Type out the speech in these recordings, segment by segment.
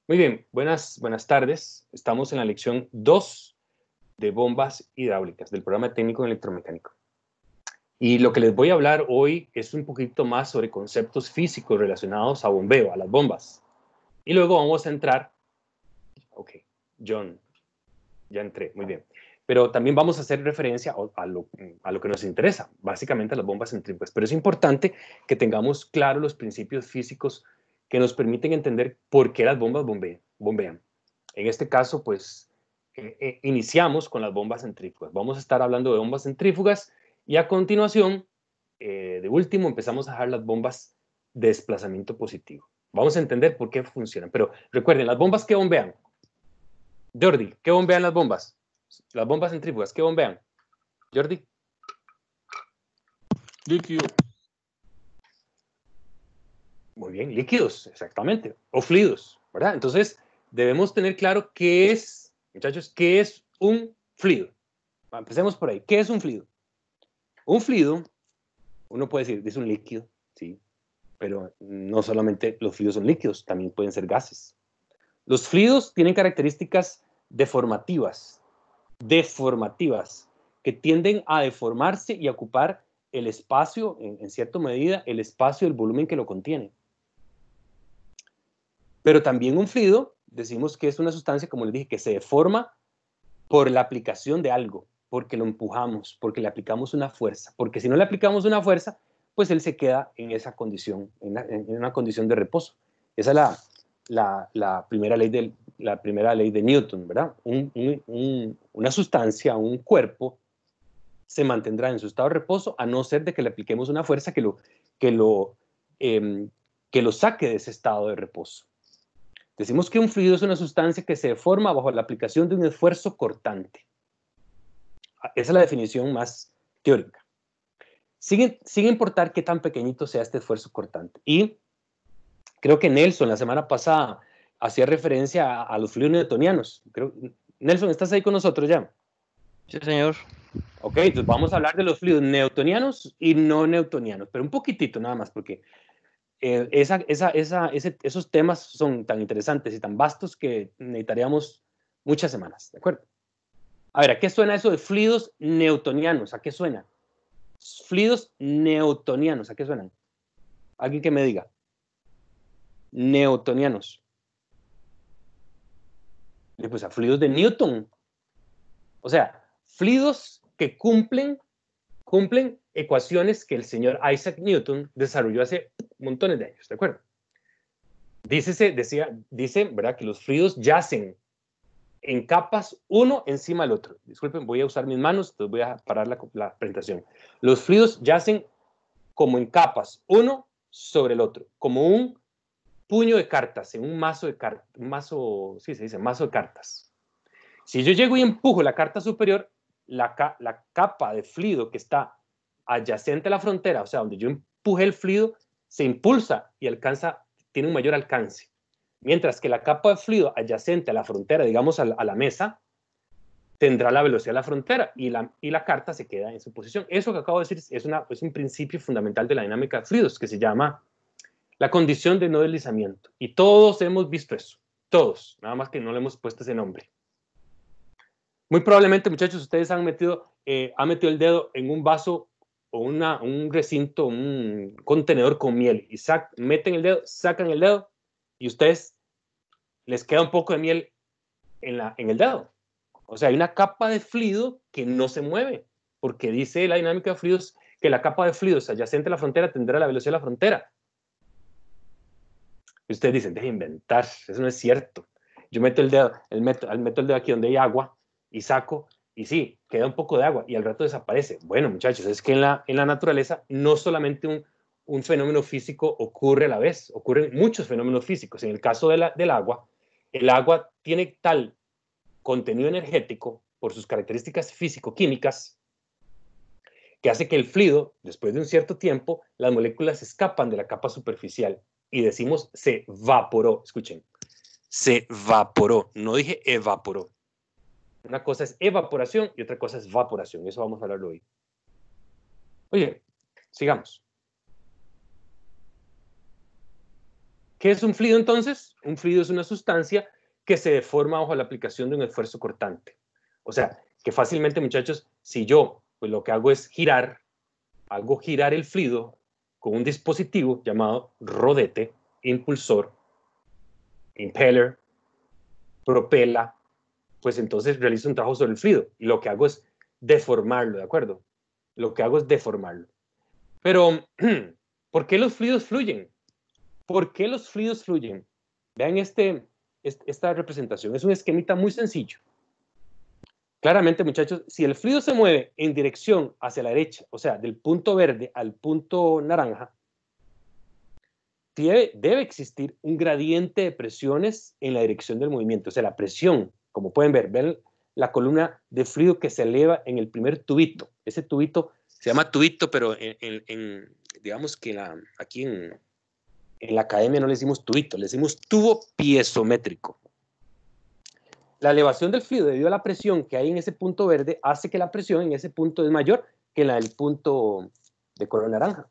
Muy bien, buenas tardes. Estamos en la lección 2 de bombas hidráulicas del programa técnico en electromecánico. Y lo que les voy a hablar hoy es un poquito más sobre conceptos físicos relacionados a bombeo, a las bombas. Y luego vamos a entrar, ok, John, ya entré, muy bien. Pero también vamos a hacer referencia a lo que nos interesa, básicamente a las bombas centrífugas. Pero es importante que tengamos claros los principios físicos que nos permiten entender por qué las bombas bombean. En este caso, pues, iniciamos con las bombas centrífugas. Vamos a estar hablando de bombas centrífugas y a continuación, de último, empezamos a dejar las bombas de desplazamiento positivo. Vamos a entender por qué funcionan. Pero recuerden, las bombas que bombean. Jordi, ¿qué bombean las bombas? Las bombas centrífugas, ¿qué bombean? Jordi. Líquido. Muy bien, líquidos, exactamente. O fluidos, ¿verdad? Entonces, debemos tener claro qué es, muchachos, qué es un fluido. Empecemos por ahí. ¿Qué es un fluido? Un fluido, uno puede decir, es un líquido, sí, pero no solamente los fluidos son líquidos, también pueden ser gases. Los fluidos tienen características deformativas, que tienden a deformarse y a ocupar el espacio, en cierta medida, el espacio del volumen que lo contiene. Pero también un fluido, decimos que es una sustancia, como les dije, que se deforma por la aplicación de algo, porque lo empujamos, porque le aplicamos una fuerza, porque si no le aplicamos una fuerza, pues él se queda en esa condición, en una condición de reposo. Esa es la primera ley de Newton, ¿verdad? Una sustancia, un cuerpo, se mantendrá en su estado de reposo a no ser de que le apliquemos una fuerza que lo saque de ese estado de reposo. Decimos que un fluido es una sustancia que se deforma bajo la aplicación de un esfuerzo cortante. Esa es la definición más teórica. Sin importar qué tan pequeñito sea este esfuerzo cortante. Y creo que Nelson la semana pasada hacía referencia a los fluidos newtonianos. Nelson, ¿estás ahí con nosotros ya? Sí, señor. Ok, entonces vamos a hablar de los fluidos newtonianos y no newtonianos, pero un poquitito nada más, porque esos temas son tan interesantes y tan vastos que necesitaríamos muchas semanas, ¿de acuerdo? A ver, ¿a qué suena eso de fluidos newtonianos? ¿A qué suena? Fluidos newtonianos, ¿a qué suenan? Alguien que me diga. Newtonianos. Pues a fluidos de Newton. O sea, fluidos que cumplen ecuaciones que el señor Isaac Newton desarrolló hace montones de años, ¿de acuerdo? Dice, ¿verdad?, que los fluidos yacen en capas uno encima del otro. Disculpen, voy a usar mis manos, entonces voy a parar la presentación. Los fluidos yacen como en capas, uno sobre el otro, como un puño de cartas, en un mazo de cartas, sí se dice, mazo de cartas. Si yo llego y empujo la carta superior, la capa de fluido que está adyacente a la frontera, o sea, donde yo empuje el fluido, se impulsa y tiene un mayor alcance. Mientras que la capa de fluido adyacente a la frontera, digamos a la mesa, tendrá la velocidad de la frontera y la carta se queda en su posición. Eso que acabo de decir es un principio fundamental de la dinámica de fluidos que se llama la condición de no deslizamiento. Y todos hemos visto eso, todos, nada más que no le hemos puesto ese nombre. Muy probablemente, muchachos, ustedes han metido el dedo en un vaso o un recinto, un contenedor con miel y meten el dedo, sacan el dedo y ustedes les queda un poco de miel en el dedo. O sea, hay una capa de fluido que no se mueve, porque dice la dinámica de fluidos que la capa de fluidos adyacente a la frontera tendrá la velocidad de la frontera. Y ustedes dicen, deje de inventar, eso no es cierto. Yo meto el dedo aquí donde hay agua y saco, y sí, queda un poco de agua y al rato desaparece. Bueno, muchachos, es que en la naturaleza no solamente un fenómeno físico ocurre a la vez, ocurren muchos fenómenos físicos. En el caso del agua, el agua tiene tal contenido energético por sus características físico-químicas que hace que el fluido, después de un cierto tiempo, las moléculas escapan de la capa superficial y decimos se evaporó. Escuchen, se evaporó, no dije evaporó. Una cosa es evaporación y otra cosa es evaporación. Eso vamos a hablarlo hoy. Oye, sigamos. ¿Qué es un fluido entonces? Un fluido es una sustancia que se deforma bajo la aplicación de un esfuerzo cortante. O sea, que fácilmente, muchachos, si yo pues lo que hago es hago girar el fluido con un dispositivo llamado rodete, impulsor, impeller, propela, pues entonces realizo un trabajo sobre el fluido. Y lo que hago es deformarlo, ¿de acuerdo? Lo que hago es deformarlo. Pero, ¿por qué los fluidos fluyen? ¿Por qué los fluidos fluyen? Vean esta representación. Es un esquemita muy sencillo. Claramente, muchachos, si el fluido se mueve en dirección hacia la derecha, o sea, del punto verde al punto naranja, debe existir un gradiente de presiones en la dirección del movimiento. O sea, la presión, como pueden ver, ven la columna de fluido que se eleva en el primer tubito. Ese tubito se llama tubito, pero digamos que aquí en la academia no le decimos tubito, le decimos tubo piezométrico. La elevación del fluido debido a la presión que hay en ese punto verde hace que la presión en ese punto es mayor que la del punto de color naranja.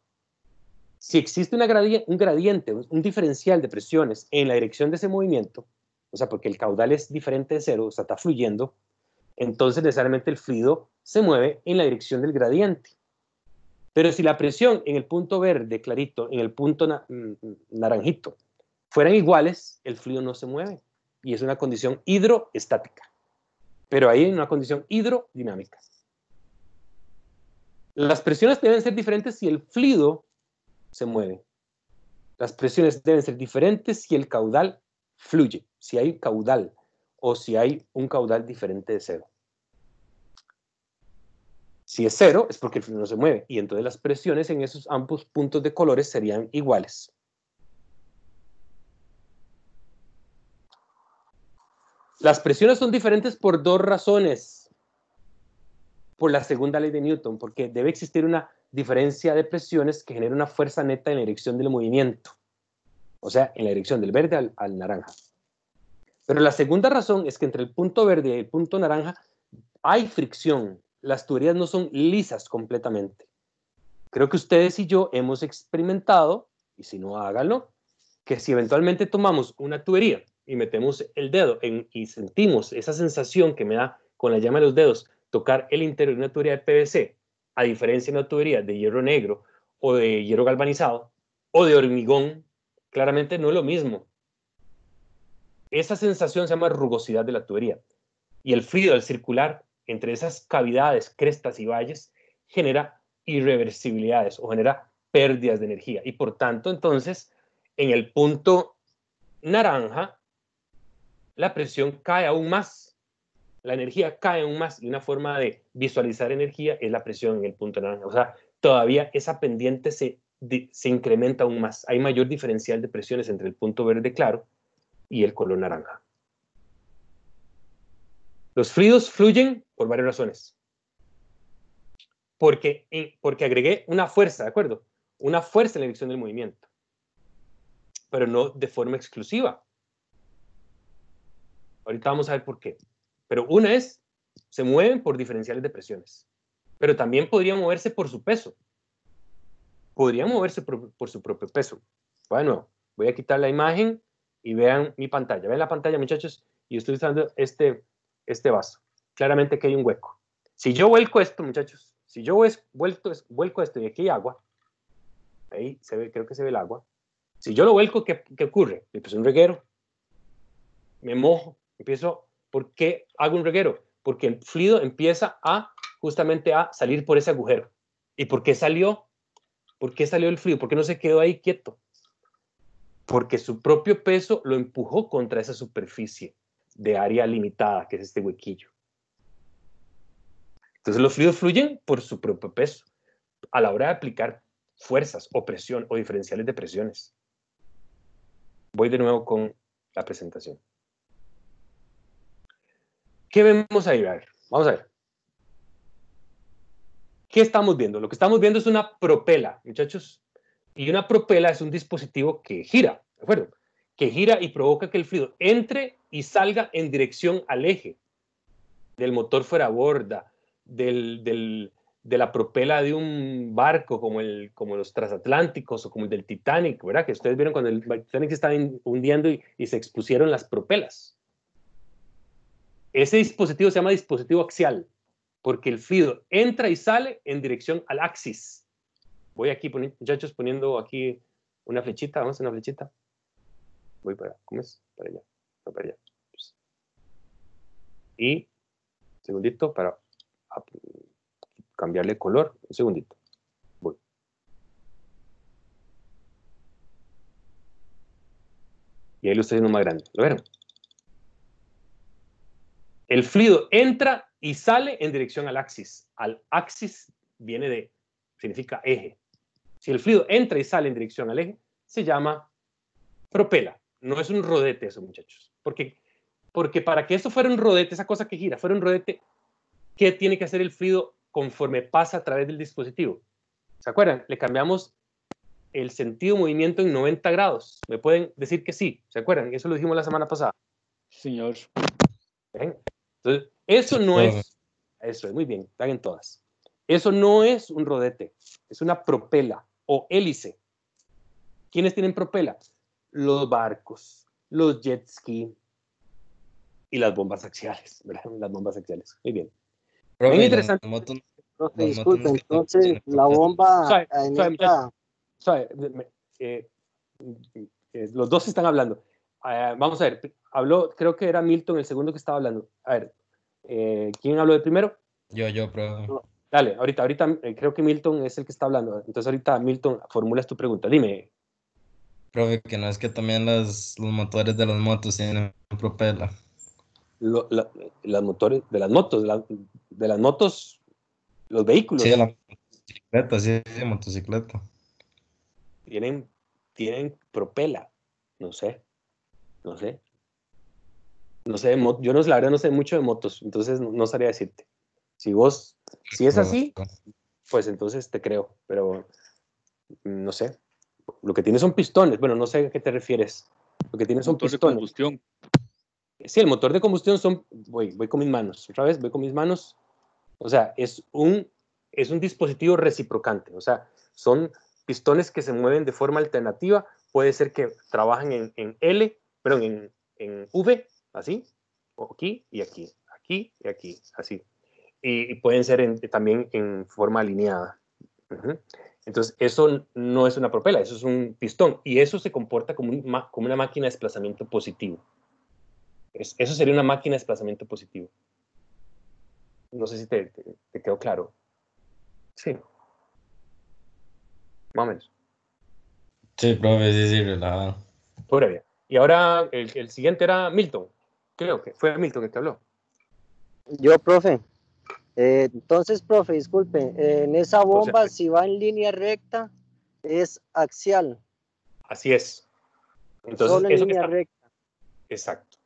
Si existe un gradiente, un diferencial de presiones en la dirección de ese movimiento, o sea, porque el caudal es diferente de cero, o sea, está fluyendo, entonces necesariamente el fluido se mueve en la dirección del gradiente. Pero si la presión en el punto verde clarito, en el punto naranjito, fueran iguales, el fluido no se mueve. Y es una condición hidroestática. Pero ahí hay una condición hidrodinámica. Las presiones deben ser diferentes si el fluido se mueve. Las presiones deben ser diferentes si el caudal fluye, si hay caudal o si hay un caudal diferente de cero. Si es cero, es porque el fluido no se mueve, y entonces las presiones en esos ambos puntos de colores serían iguales. Las presiones son diferentes por dos razones. Por la segunda ley de Newton, porque debe existir una diferencia de presiones que genere una fuerza neta en la dirección del movimiento. O sea, en la dirección del verde al naranja. Pero la segunda razón es que entre el punto verde y el punto naranja hay fricción. Las tuberías no son lisas completamente. Creo que ustedes y yo hemos experimentado, y si no, háganlo, que si eventualmente tomamos una tubería y metemos el dedo y sentimos esa sensación que me da con la llama de los dedos tocar el interior de una tubería de PVC, a diferencia de una tubería de hierro negro o de hierro galvanizado o de hormigón, claramente no es lo mismo. Esa sensación se llama rugosidad de la tubería. Y el fluido al circular entre esas cavidades, crestas y valles genera irreversibilidades o genera pérdidas de energía. Y por tanto, entonces, en el punto naranja, la presión cae aún más. La energía cae aún más. Y una forma de visualizar energía es la presión en el punto naranja. O sea, todavía esa pendiente se incrementa aún más. Hay mayor diferencial de presiones entre el punto verde claro y el color naranja. Los fluidos fluyen por varias razones. Porque agregué una fuerza, ¿de acuerdo? Una fuerza en la dirección del movimiento. Pero no de forma exclusiva. Ahorita vamos a ver por qué. Pero una es, se mueven por diferenciales de presiones. Pero también podrían moverse por su peso. Podrían moverse por su propio peso. Bueno, voy a quitar la imagen y vean mi pantalla. Vean la pantalla, muchachos, y estoy usando este vaso. Claramente que hay un hueco. Si yo vuelco esto, muchachos, si yo vuelco esto y aquí hay agua, ahí se ve, creo que se ve el agua. Si yo lo vuelco, ¿qué ocurre? Empiezo un reguero, me mojo, ¿por qué hago un reguero? Porque el fluido empieza justamente a salir por ese agujero. ¿Y por qué salió? ¿Por qué salió el fluido? ¿Por qué no se quedó ahí quieto? Porque su propio peso lo empujó contra esa superficie de área limitada, que es este huequillo. Entonces los fluidos fluyen por su propio peso a la hora de aplicar fuerzas o presión o diferenciales de presiones. Voy de nuevo con la presentación. ¿Qué vemos ahí? A ver, vamos a ver. ¿Qué estamos viendo? Lo que estamos viendo es una propela, muchachos. Y una propela es un dispositivo que gira, ¿de acuerdo? Que gira y provoca que el fluido entre y salga en dirección al eje del motor fuera borda, del de la propela de un barco como los transatlánticos o como el del Titanic, ¿verdad? Que ustedes vieron cuando el Titanic se estaba hundiendo y se expusieron las propelas. Ese dispositivo se llama dispositivo axial, porque el fluido entra y sale en dirección al axis. Voy aquí, muchachos, poniendo aquí una flechita, vamos a una flechita. Voy para, ¿cómo es? Para allá, no, para allá. Y, segundito, para cambiarle color, un segundito. Voy. Y ahí lo estoy haciendo más grande, ¿lo vieron? El fluido entra y sale en dirección al axis. Al axis viene de, significa eje. Si el fluido entra y sale en dirección al eje, se llama propela. No es un rodete eso, muchachos. Porque para que eso fuera un rodete, esa cosa que gira, fuera un rodete, ¿qué tiene que hacer el fluido conforme pasa a través del dispositivo? ¿Se acuerdan? Le cambiamos el sentido de movimiento en 90 grados. ¿Me pueden decir que sí? ¿Se acuerdan? Eso lo dijimos la semana pasada. Señor. ¿Ven? Entonces, eso no es... Eso es, muy bien, paguen todas. Eso no es un rodete, es una propela o hélice. ¿Quiénes tienen propela? Los barcos, los jet ski y las bombas axiales, ¿verdad? Las bombas axiales. Muy bien. Bien interesante. Profe, disculpe, entonces la bomba los dos están hablando. Vamos a ver, habló, creo que era Milton el segundo que estaba hablando. A ver, ¿quién habló de primero? Yo, profe. Dale, ahorita creo que Milton es el que está hablando. Entonces ahorita, Milton, formulas tu pregunta. Dime. Profe, que no es que también los motores de las motos tienen propela. Las motores de las motos, de las motos, los vehículos. Sí, de la motocicleta, sí, motocicleta. Tienen propela. No sé. Yo no, la verdad no sé mucho de motos, entonces no sabría decirte. Si es así, pues entonces te creo, pero no sé. Lo que tiene son pistones. Bueno, no sé a qué te refieres. Lo que tiene son pistones. Motor de combustión. Sí, el motor de combustión voy con mis manos. Otra vez, voy con mis manos. O sea, es un dispositivo reciprocante. O sea, son pistones que se mueven de forma alternativa. Puede ser que trabajen en V, así, o aquí y aquí, aquí y aquí, así. Y pueden ser también en forma alineada. Entonces, eso no es una propela, eso es un pistón. Y eso se comporta como una máquina de desplazamiento positivo. Eso sería una máquina de desplazamiento positivo. No sé si te quedó claro. Sí. Más o menos. Sí, profe, sí, relajado. Por bien. Y ahora el siguiente era Milton. Creo que fue Milton el que habló. Yo, profe. Entonces, profe, disculpe, en esa bomba, o sea, si va en línea recta, es axial. Así es. Entonces, solo en línea recta. Exacto.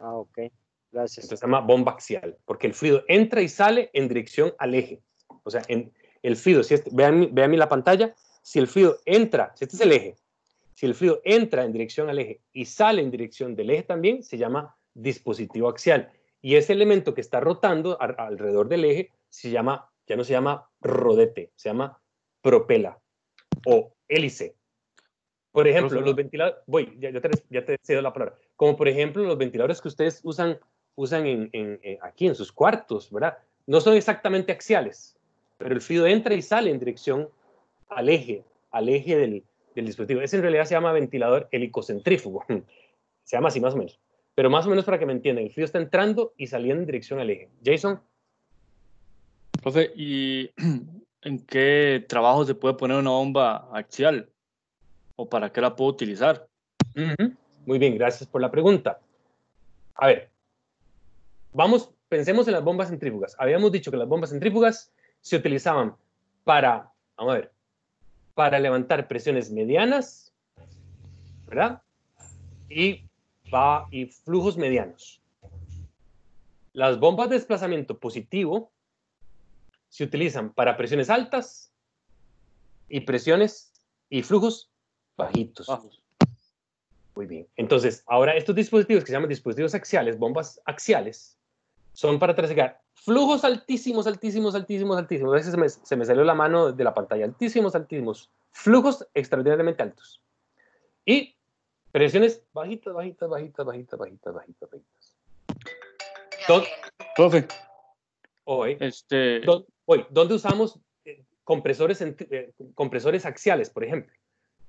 Ah, ok. Gracias. Entonces se llama bomba axial, porque el fluido entra y sale en dirección al eje. O sea, el fluido, vean la pantalla, si el fluido entra, si este es el eje, si el fluido entra en dirección al eje y sale en dirección del eje también, se llama dispositivo axial. Y ese elemento que está rotando alrededor del eje ya no se llama rodete, se llama propela o hélice. Por ejemplo, los ventiladores, ya te cedo la palabra, como por ejemplo los ventiladores que ustedes usan aquí en sus cuartos, ¿verdad? No son exactamente axiales, pero el fluido entra y sale en dirección al eje del dispositivo. Ese en realidad se llama ventilador helicocentrífugo, se llama así más o menos, pero más o menos para que me entiendan, el fluido está entrando y saliendo en dirección al eje. Jason. Profe, ¿y en qué trabajo se puede poner una bomba axial? ¿O para qué la puedo utilizar? Muy bien, gracias por la pregunta. A ver, pensemos en las bombas centrífugas. Habíamos dicho que las bombas centrífugas se utilizaban para levantar presiones medianas, ¿verdad? Y flujos medianos. Las bombas de desplazamiento positivo se utilizan para presiones altas y flujos bajitos. Muy bien. Entonces, ahora estos dispositivos que se llaman dispositivos axiales, bombas axiales, son para traslladar Flujos altísimos, altísimos, altísimos, altísimos. A veces se me salió la mano de la pantalla. Altísimos, altísimos. Flujos extraordinariamente altos. Y presiones bajitas, bajitas, bajitas, bajitas, bajitas, bajitas, bajitas. Profe, ¿Dónde usamos compresores axiales, por ejemplo?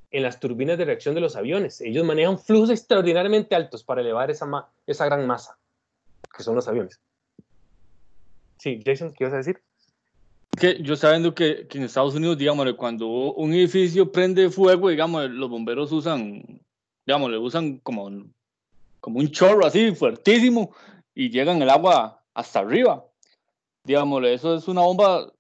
En las turbinas de reacción de los aviones. Ellos manejan flujos extraordinariamente altos para elevar esa gran masa, que son los aviones. Sí, Jason, ¿qué ibas a decir? Que yo sabiendo que en Estados Unidos, digamos, cuando un edificio prende fuego, digamos, los bomberos usan, digamos, le usan como un chorro así fuertísimo y llegan el agua hasta arriba. Digamos, eso es una bomba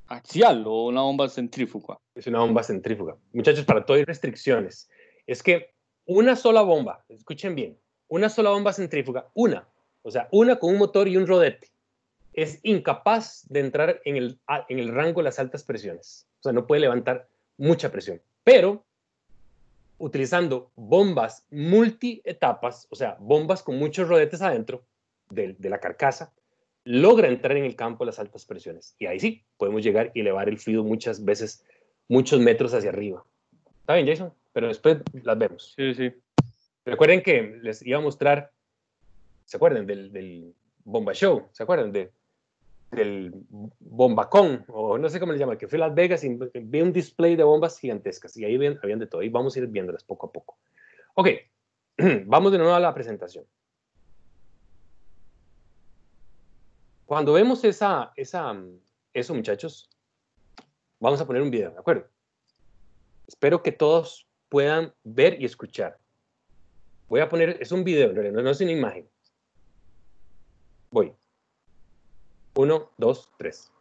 axial o una bomba centrífuga. Es una bomba centrífuga. Muchachos, para todo hay restricciones. Es que una sola bomba, escuchen bien, una sola bomba centrífuga, una con un motor y un rodete, es incapaz de entrar en el rango de las altas presiones. O sea, no puede levantar mucha presión. Pero, utilizando bombas multietapas, o sea, bombas con muchos rodetes adentro de la carcasa, logra entrar en el campo de las altas presiones. Y ahí sí, podemos llegar y elevar el fluido muchas veces, muchos metros hacia arriba. ¿Está bien, Jason? Pero después las vemos. Sí, sí. Recuerden que les iba a mostrar, ¿se acuerdan del Bomba Show? ¿Se acuerdan del Bombacón? O no sé cómo le llaman, que fui a Las Vegas y vi un display de bombas gigantescas. Y ahí habían de todo. Y vamos a ir viéndolas poco a poco. Ok, vamos de nuevo a la presentación. Cuando vemos eso, muchachos, vamos a poner un video, ¿de acuerdo? Espero que todos puedan ver y escuchar. Voy a poner, es un video, no es una imagen. Voy. 1, 2, 3.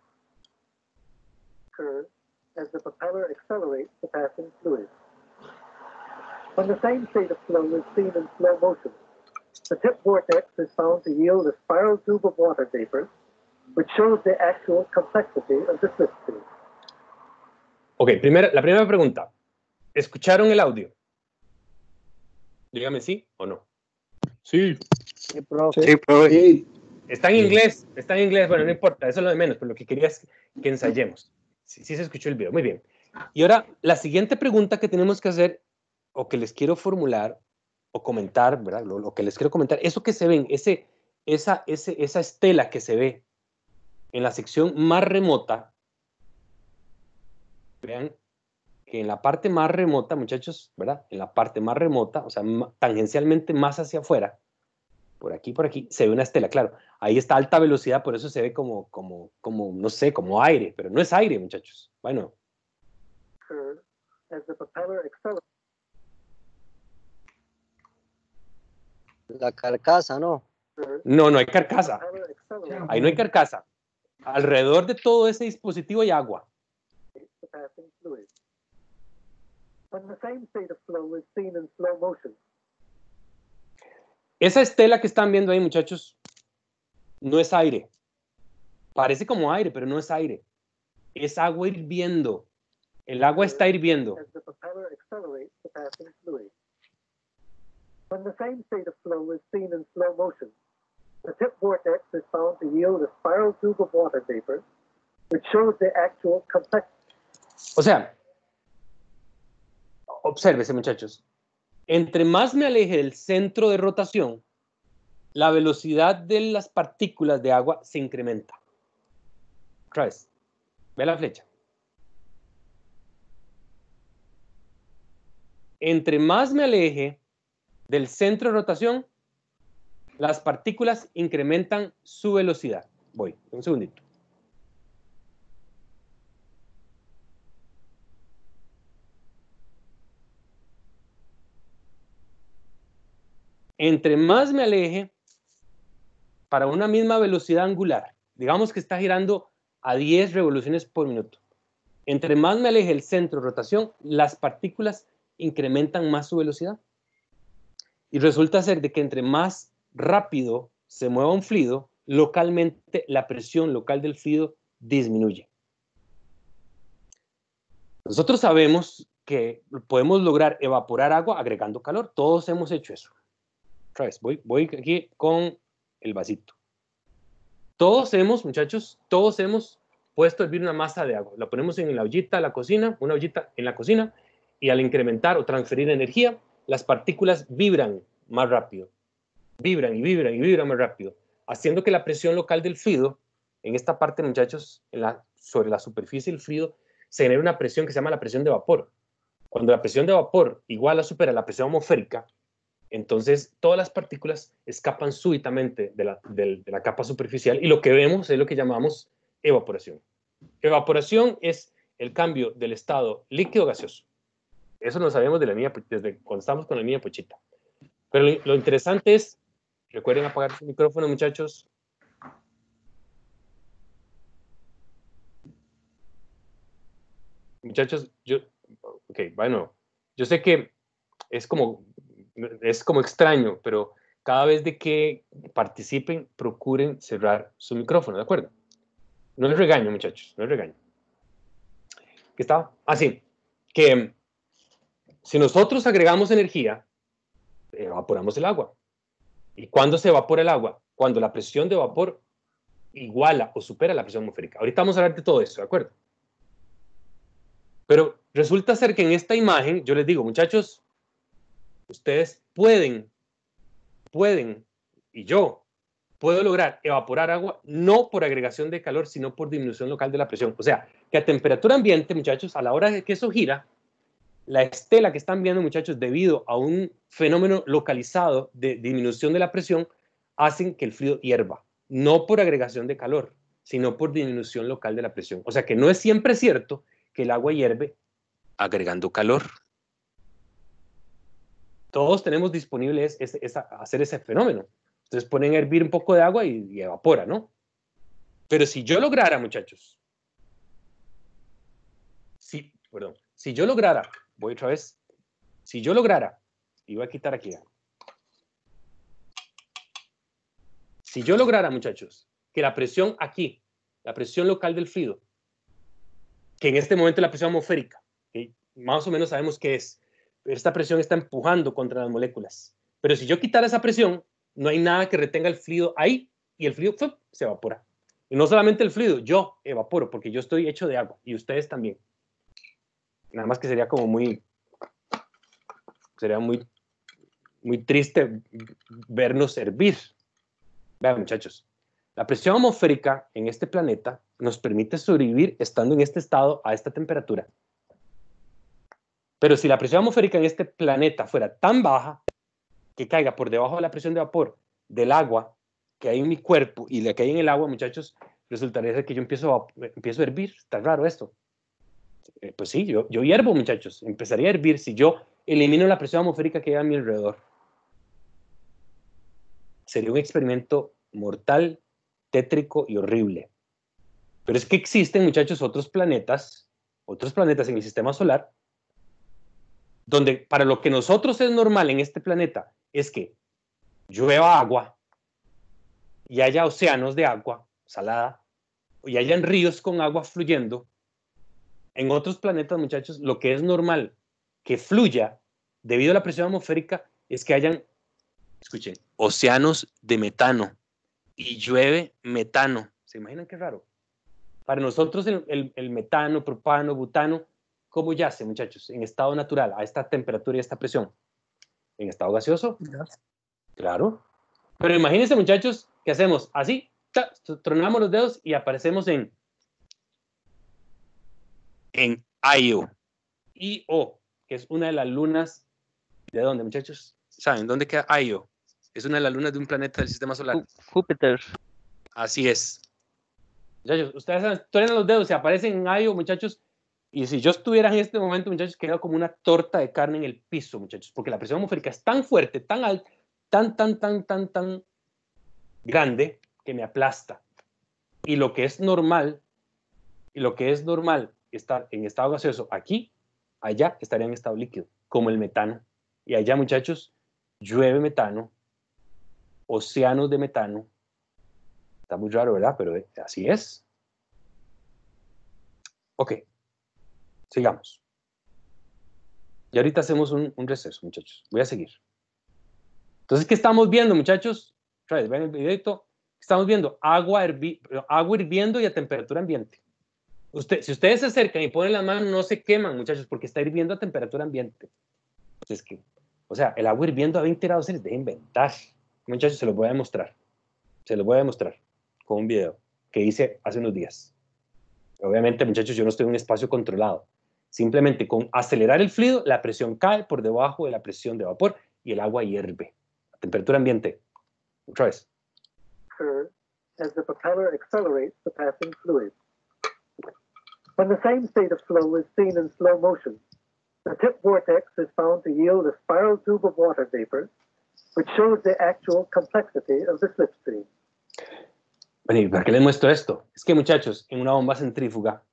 Curve as the propeller accelerates the passing fluid. When the same state of flow is seen in slow motion, the tip vortex is found to yield a spiral tube of water vapor, which shows the actual complexity of the system. Ok, la primera pregunta. ¿Escucharon el audio? Dígame sí o no. Sí. Sí, profe. Sí, profe. Sí. Está en inglés, bueno, no importa, eso es lo de menos, pero lo que quería es que ensayemos. Sí se escuchó el video, muy bien. Y ahora, la siguiente pregunta que tenemos que hacer, o que les quiero formular, o comentar, ¿verdad? Lo que les quiero comentar, eso que se ven, esa estela que se ve en la sección más remota, vean que en la parte más remota, muchachos, ¿verdad? En la parte más remota, o sea, tangencialmente más hacia afuera, por aquí, se ve una estela, claro. Ahí está alta velocidad, por eso se ve como no sé, como aire, pero no es aire, muchachos. Bueno. La carcasa, ¿no? No hay carcasa. Ahí no hay carcasa. Alrededor de todo ese dispositivo hay agua. Esa estela que están viendo ahí, muchachos, no es aire. Parece como aire, pero no es aire. Es agua hirviendo. El agua está hirviendo. When the same state of flow is seen in slow motion, the tip vortex is found to yield a spiral tube of water vapor, which shows the actual complexity. O sea, obsérvese, muchachos. Entre más me aleje del centro de rotación, la velocidad de las partículas de agua se incrementa. Otra vez. Ve la flecha. Entre más me aleje del centro de rotación, las partículas incrementan su velocidad. Voy, un segundito. Entre más me aleje, para una misma velocidad angular, digamos que está girando a 10 revoluciones por minuto. Entre más me aleje el centro de rotación, las partículas incrementan más su velocidad. Y resulta ser de que entre más rápido se mueva un fluido, localmente la presión local del fluido disminuye. Nosotros sabemos que podemos lograr evaporar agua agregando calor. Todos hemos hecho eso. Otra vez, voy aquí con el vasito. muchachos, todos hemos puesto a hervir una masa de agua. La ponemos en la ollita de la cocina, una ollita en la cocina, y al incrementar o transferir energía, las partículas vibran más rápido. Vibran y vibran y vibran más rápido, haciendo que la presión local del fluido, en esta parte, muchachos, sobre la superficie del fluido, se genera una presión que se llama la presión de vapor. Cuando la presión de vapor iguala o supera la presión atmosférica, entonces todas las partículas escapan súbitamente de la capa superficial y lo que vemos es lo que llamamos evaporación. Evaporación es el cambio del estado líquido a gaseoso. Eso lo sabemos desde cuando estamos con la niña Pochita. Pero lo interesante es, recuerden apagar su micrófono, muchachos. Muchachos, bueno, yo sé que es como extraño, pero cada vez de que participen, procuren cerrar su micrófono, ¿de acuerdo? No es regaño, muchachos, no es regaño. ¿Qué estaba? Sí, que si nosotros agregamos energía, evaporamos el agua. ¿Y cuándo se evapora el agua? Cuando la presión de vapor iguala o supera la presión atmosférica. Ahorita vamos a hablar de todo eso, ¿de acuerdo? Pero resulta ser que en esta imagen, yo les digo, muchachos, ustedes pueden, y yo puedo lograr evaporar agua no por agregación de calor, sino por disminución local de la presión. O sea, que a temperatura ambiente, muchachos, a la hora de que eso gira, la estela que están viendo, muchachos, debido a un fenómeno localizado de disminución de la presión, hacen que el fluido hierva, no por agregación de calor, sino por disminución local de la presión. O sea que no es siempre cierto que el agua hierve agregando calor. Todos tenemos disponible hacer ese fenómeno. Entonces ponen a hervir un poco de agua y evapora, ¿no? Pero si yo lograra, muchachos, si yo lograra, voy otra vez, si yo lograra, y voy a quitar aquí, si yo lograra, muchachos, que la presión aquí, la presión local del fluido, que en este momento es la presión atmosférica, que más o menos sabemos qué es, esta presión está empujando contra las moléculas. Pero si yo quitara esa presión, no hay nada que retenga el fluido ahí y el fluido se evapora. Y no solamente el fluido, yo evaporo porque yo estoy hecho de agua y ustedes también. Nada más que sería como muy triste vernos hervir. Vean, muchachos, la presión atmosférica en este planeta nos permite sobrevivir estando en este estado a esta temperatura. Pero si la presión atmosférica en este planeta fuera tan baja que caiga por debajo de la presión de vapor del agua que hay en mi cuerpo y la que hay en el agua, muchachos, resultaría ser que yo empiezo a hervir. Está raro esto. Pues sí, yo hiervo, muchachos. Empezaría a hervir si yo elimino la presión atmosférica que hay a mi alrededor. Sería un experimento mortal, tétrico y horrible. Pero es que existen, muchachos, otros planetas en el sistema solar, donde para lo que nosotros es normal en este planeta es que llueva agua y haya océanos de agua salada y hayan ríos con agua fluyendo. En otros planetas, muchachos, lo que es normal que fluya debido a la presión atmosférica es que hayan, escuchen, océanos de metano y llueve metano. ¿Se imaginan qué raro? Para nosotros el metano, propano, butano, ¿cómo yace, muchachos? En estado natural, a esta temperatura y a esta presión. ¿En estado gaseoso? Claro. Pero imagínense, muchachos, que hacemos así, tronamos los dedos y aparecemos en Io. Io, que es una de las lunas. ¿De dónde, muchachos? ¿Saben dónde queda Io? Es una de las lunas de un planeta del sistema solar. Júpiter. Así es. Muchachos, ustedes truenan los dedos y aparecen en Io, muchachos. Y si yo estuviera en este momento, muchachos, quedo como una torta de carne en el piso, muchachos, porque la presión atmosférica es tan fuerte, tan alta, tan grande que me aplasta. Y lo que es normal estar en estado gaseoso aquí, allá estaría en estado líquido, como el metano. Y allá, muchachos, llueve metano, océanos de metano. Está muy raro, ¿verdad? Pero así es. Ok. Sigamos. Y ahorita hacemos un receso, muchachos. Voy a seguir. Entonces, ¿qué estamos viendo, muchachos? Vean el videito. Estamos viendo agua hirviendo y a temperatura ambiente. Si ustedes se acercan y ponen las manos, no se queman, muchachos, porque está hirviendo a temperatura ambiente. Entonces, o sea, el agua hirviendo a 20 grados se les deja inventar. Muchachos, se los voy a demostrar. Se los voy a demostrar con un video que hice hace unos días. Obviamente, muchachos, yo no estoy en un espacio controlado. Simplemente con acelerar el fluido, la presión cae por debajo de la presión de vapor y el agua hierve a temperatura ambiente. Otra vez. As the propeller accelerates the passing fluid. When the same state of flow is seen in slow motion, the tip vortex is found to yield a spiral tube of water vapor, which shows the actual complexity of the slipstream. Bueno, ¿y para qué les muestro esto? Es que, muchachos, en una bomba centrífuga,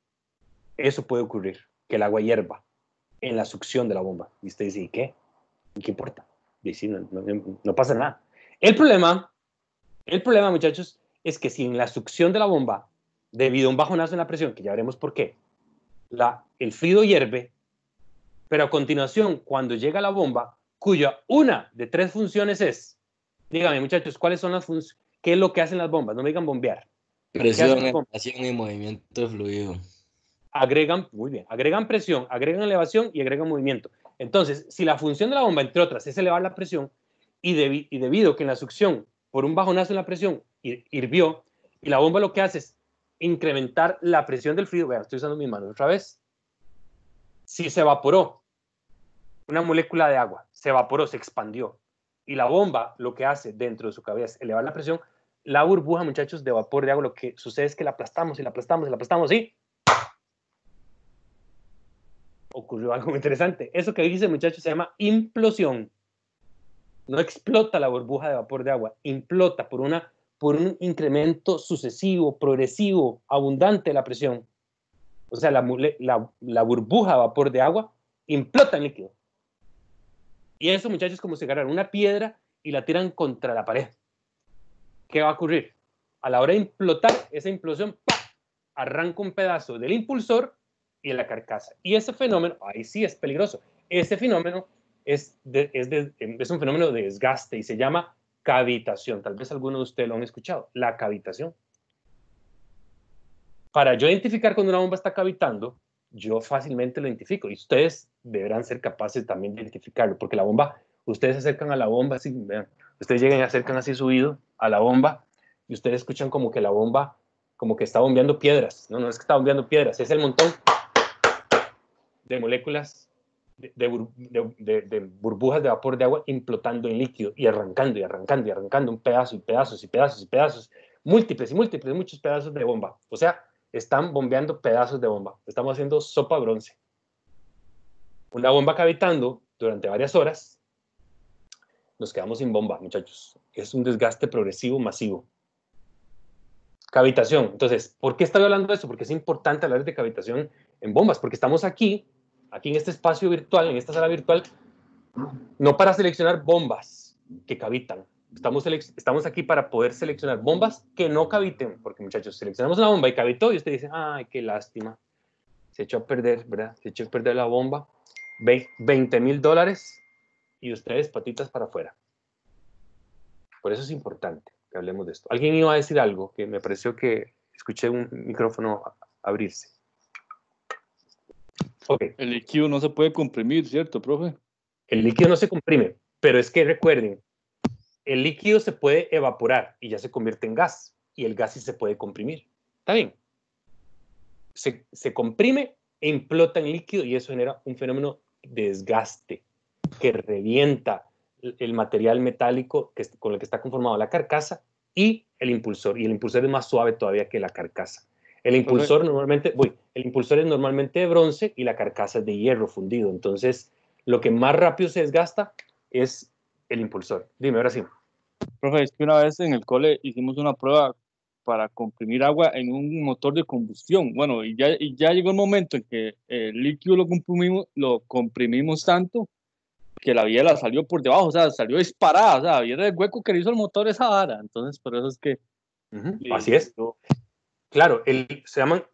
eso puede ocurrir, que el agua hierva en la succión de la bomba. Y usted dice, ¿y qué? ¿Y qué importa? Y sí, no pasa nada. El problema, muchachos, es que si en la succión de la bomba, debido a un bajonazo en la presión, que ya veremos por qué, el fluido hierve, pero a continuación, cuando llega a la bomba, cuya una de 3 funciones es, dígame, muchachos, ¿cuáles son las funciones? ¿Qué es lo que hacen las bombas? No me digan bombear. Presión, elevación y movimiento de fluido. Muy bien, agregan presión, agregan elevación y agregan movimiento. Entonces, si la función de la bomba, entre otras, es elevar la presión, y debido a que en la succión, por un bajonazo en la presión, hirvió, y la bomba lo que hace es incrementar la presión del fluido. Vean, estoy usando mis manos otra vez. Si se evaporó una molécula de agua, se evaporó, se expandió, y la bomba lo que hace dentro de su cabeza es elevar la presión, la burbuja, muchachos, de vapor de agua, lo que sucede es que la aplastamos y la aplastamos y la aplastamos y ocurrió algo interesante. Eso que dice, muchachos, se llama implosión. No explota la burbuja de vapor de agua, implota por un incremento sucesivo, progresivo, abundante de la presión. O sea, la burbuja de vapor de agua implota en líquido. Y eso, muchachos, es como si agarraran una piedra y la tiran contra la pared. ¿Qué va a ocurrir? A la hora de implotar, esa implosión, ¡pah!, arranca un pedazo del impulsor y de la carcasa. Y ese fenómeno, ahí sí es peligroso. Ese fenómeno es un fenómeno de desgaste y se llama cavitación. Tal vez algunos de ustedes lo han escuchado. La cavitación. Para yo identificar cuando una bomba está cavitando, yo fácilmente lo identifico. Y ustedes deberán ser capaces también de identificarlo. Porque la bomba, ustedes se acercan a la bomba, así, vean, ustedes llegan y acercan así su oído a la bomba y ustedes escuchan como que la bomba, como que está bombeando piedras. No es que está bombeando piedras, es el montón de moléculas de burbujas de vapor de agua implotando en líquido y arrancando y arrancando y arrancando un pedazo y pedazos y pedazos y pedazos, múltiples y múltiples, muchos pedazos de bomba. O sea, están bombeando pedazos de bomba. Estamos haciendo sopa bronce. Una bomba cavitando durante varias horas, nos quedamos sin bomba, muchachos. Es un desgaste progresivo, masivo. Cavitación. Entonces, ¿por qué estoy hablando de eso? Porque es importante hablar de cavitación en bombas, porque estamos aquí en este espacio virtual, en esta sala virtual, no para seleccionar bombas que cavitan. Estamos aquí para poder seleccionar bombas que no caviten, porque, muchachos, seleccionamos una bomba y cavitó y usted dice, ay, qué lástima, se echó a perder, ¿verdad? Se echó a perder la bomba, $20,000 y ustedes patitas para afuera. Por eso es importante que hablemos de esto. Alguien iba a decir algo que me pareció que escuché un micrófono abrirse. Okay. El líquido no se puede comprimir, ¿cierto, profe? El líquido no se comprime, pero es que recuerden, el líquido se puede evaporar y ya se convierte en gas, y el gas sí se puede comprimir. ¿Está bien? Se comprime e implota en líquido y eso genera un fenómeno de desgaste que revienta el material metálico con el que está conformado la carcasa y el impulsor. Y el impulsor es más suave todavía que la carcasa. El impulsor es normalmente de bronce y la carcasa es de hierro fundido. Entonces, lo que más rápido se desgasta es el impulsor. Dime, ahora sí. Profe, es que una vez en el cole hicimos una prueba para comprimir agua en un motor de combustión. Bueno, y ya llegó el momento en que el líquido lo comprimimos tanto que la biela salió por debajo, o sea, salió disparada, o sea, viera el hueco que le hizo el motor esa vara. Entonces, por eso es que... Así es. Claro,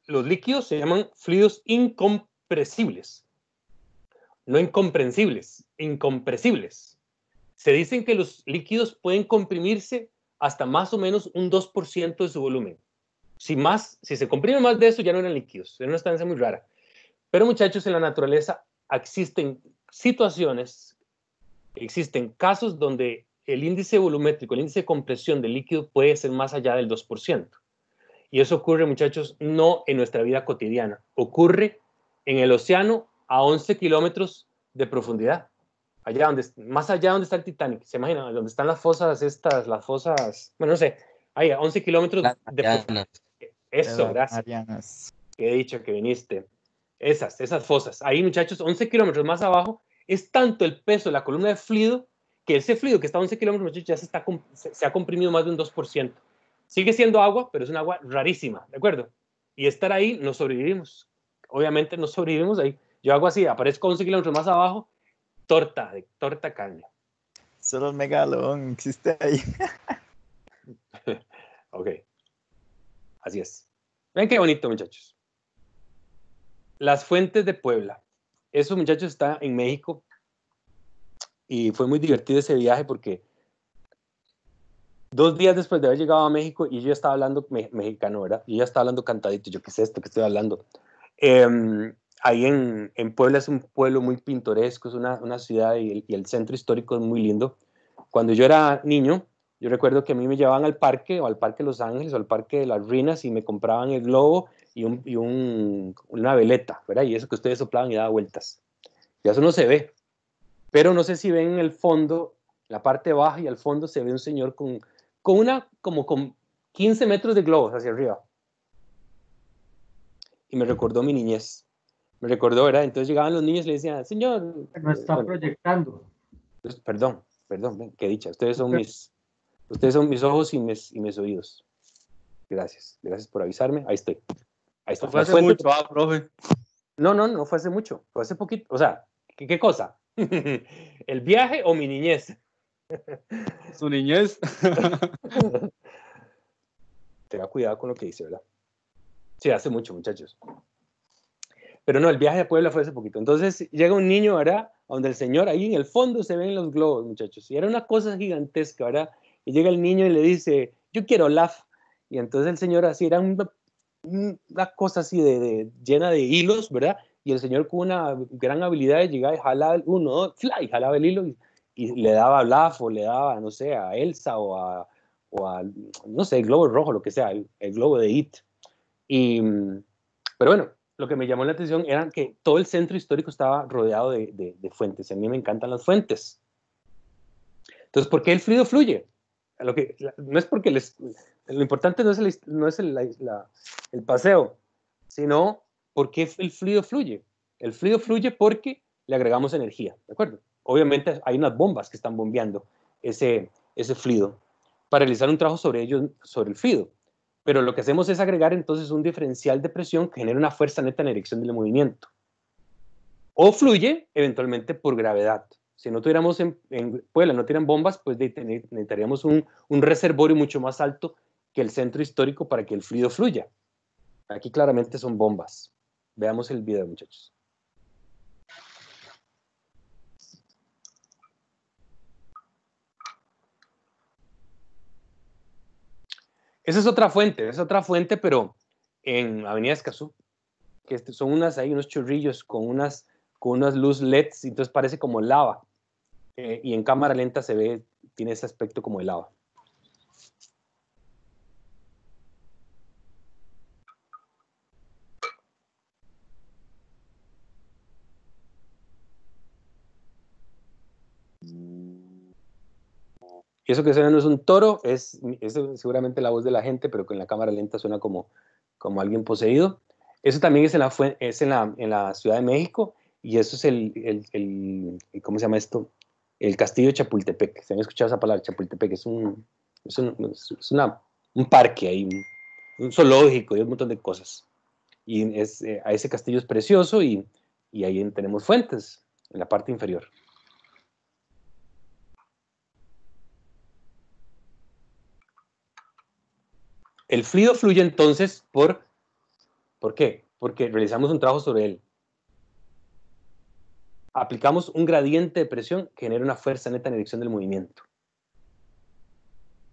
los líquidos se llaman fluidos incompresibles. No incomprensibles, incompresibles. Se dicen que los líquidos pueden comprimirse hasta más o menos un 2% de su volumen. Si se comprime más de eso, ya no eran líquidos. Era una sustancia muy rara. Pero muchachos, en la naturaleza existen situaciones, existen casos donde el índice volumétrico, el índice de compresión del líquido puede ser más allá del 2%. Y eso ocurre, muchachos, no en nuestra vida cotidiana. Ocurre en el océano a 11 kilómetros de profundidad. Más allá donde está el Titanic. ¿Se imaginan? Donde están las fosas bueno, no sé, ahí a 11 kilómetros de profundidad. Eso, gracias. Marianas. Qué dicho que viniste. Esas fosas. Ahí, muchachos, 11 kilómetros más abajo, es tanto el peso de la columna de fluido que ese fluido que está a 11 kilómetros, muchachos, ya se ha comprimido más de un 2%. Sigue siendo agua, pero es un agua rarísima, ¿de acuerdo? Y estar ahí, no sobrevivimos. Obviamente no sobrevivimos ahí. Yo hago así, aparezco 11 kilómetros más abajo, torta carne. Solo el megalón existe ahí. Ok. Así es. Ven qué bonito, muchachos. Las fuentes de Puebla. Eso, muchachos, está en México. Y fue muy divertido ese viaje porque 2 días después de haber llegado a México y yo ya estaba hablando mexicano, ¿verdad? Yo ya estaba hablando cantadito. Yo, ¿qué es esto que estoy hablando? Ahí en Puebla es un pueblo muy pintoresco, es una ciudad y el centro histórico es muy lindo. Cuando yo era niño, yo recuerdo que a mí me llevaban al parque, o al Parque Los Ángeles, o al Parque de las Ruinas, y me compraban el globo y una veleta, ¿verdad? Y eso que ustedes soplaban y daba vueltas. Ya eso no se ve, pero no sé si ven en el fondo, la parte baja y al fondo se ve un señor como con 15 metros de globos hacia arriba. Y me recordó mi niñez. Me recordó, ¿verdad? Entonces llegaban los niños y le decían, señor... No está proyectando. Perdón, qué dicha. Ustedes son mis ojos y mis oídos. Gracias por avisarme. Ahí estoy. No fue hace mucho, profe. No fue hace mucho. Fue hace poquito. O sea, ¿qué cosa? ¿El viaje o mi niñez? Su niñez. Tenga cuidado con lo que dice, ¿verdad? Sí, hace mucho, muchachos. Pero no, el viaje a Puebla fue hace poquito. Entonces llega un niño, ¿verdad? Donde el señor, ahí en el fondo se ven los globos, muchachos. Y era una cosa gigantesca, ¿verdad? Y llega el niño y le dice, yo quiero LAF. Y entonces el señor así, era una cosa así llena de hilos, ¿verdad? Y el señor con una gran habilidad de llegar y jalar y jalaba el hilo y le daba a LAF o le daba, no sé, a Elsa o a no sé, el globo rojo, lo que sea, el globo de IT. Pero bueno, lo que me llamó la atención era que todo el centro histórico estaba rodeado de fuentes. A mí me encantan las fuentes. Entonces, ¿por qué el fluido fluye? No es porque lo importante no es el paseo, sino por qué el fluido fluye. El fluido fluye porque le agregamos energía, ¿de acuerdo? Obviamente hay unas bombas que están bombeando ese fluido para realizar un trabajo sobre el fluido. Pero lo que hacemos es agregar entonces un diferencial de presión que genera una fuerza neta en la dirección del movimiento. O fluye eventualmente por gravedad. Si no tuviéramos en Puebla, no tuvieran bombas, pues necesitaríamos un reservorio mucho más alto que el centro histórico para que el fluido fluya. Aquí claramente son bombas. Veamos el video, muchachos. Esa es otra fuente, pero en Avenida Escazú, que son unos chorrillos con unas luz LEDs, y entonces parece como lava. Y en cámara lenta tiene ese aspecto como de lava. Y eso que suena no es un toro, es seguramente la voz de la gente, pero con la cámara lenta suena como alguien poseído. Eso también es en la Ciudad de México, y eso es ¿cómo se llama esto? El Castillo de Chapultepec. ¿Se han escuchado esa palabra? Chapultepec es un parque ahí, un zoológico y un montón de cosas. Y a ese castillo es precioso, y ahí tenemos fuentes en la parte inferior. El fluido fluye entonces ¿por qué? Porque realizamos un trabajo sobre él. Aplicamos un gradiente de presión que genera una fuerza neta en dirección del movimiento.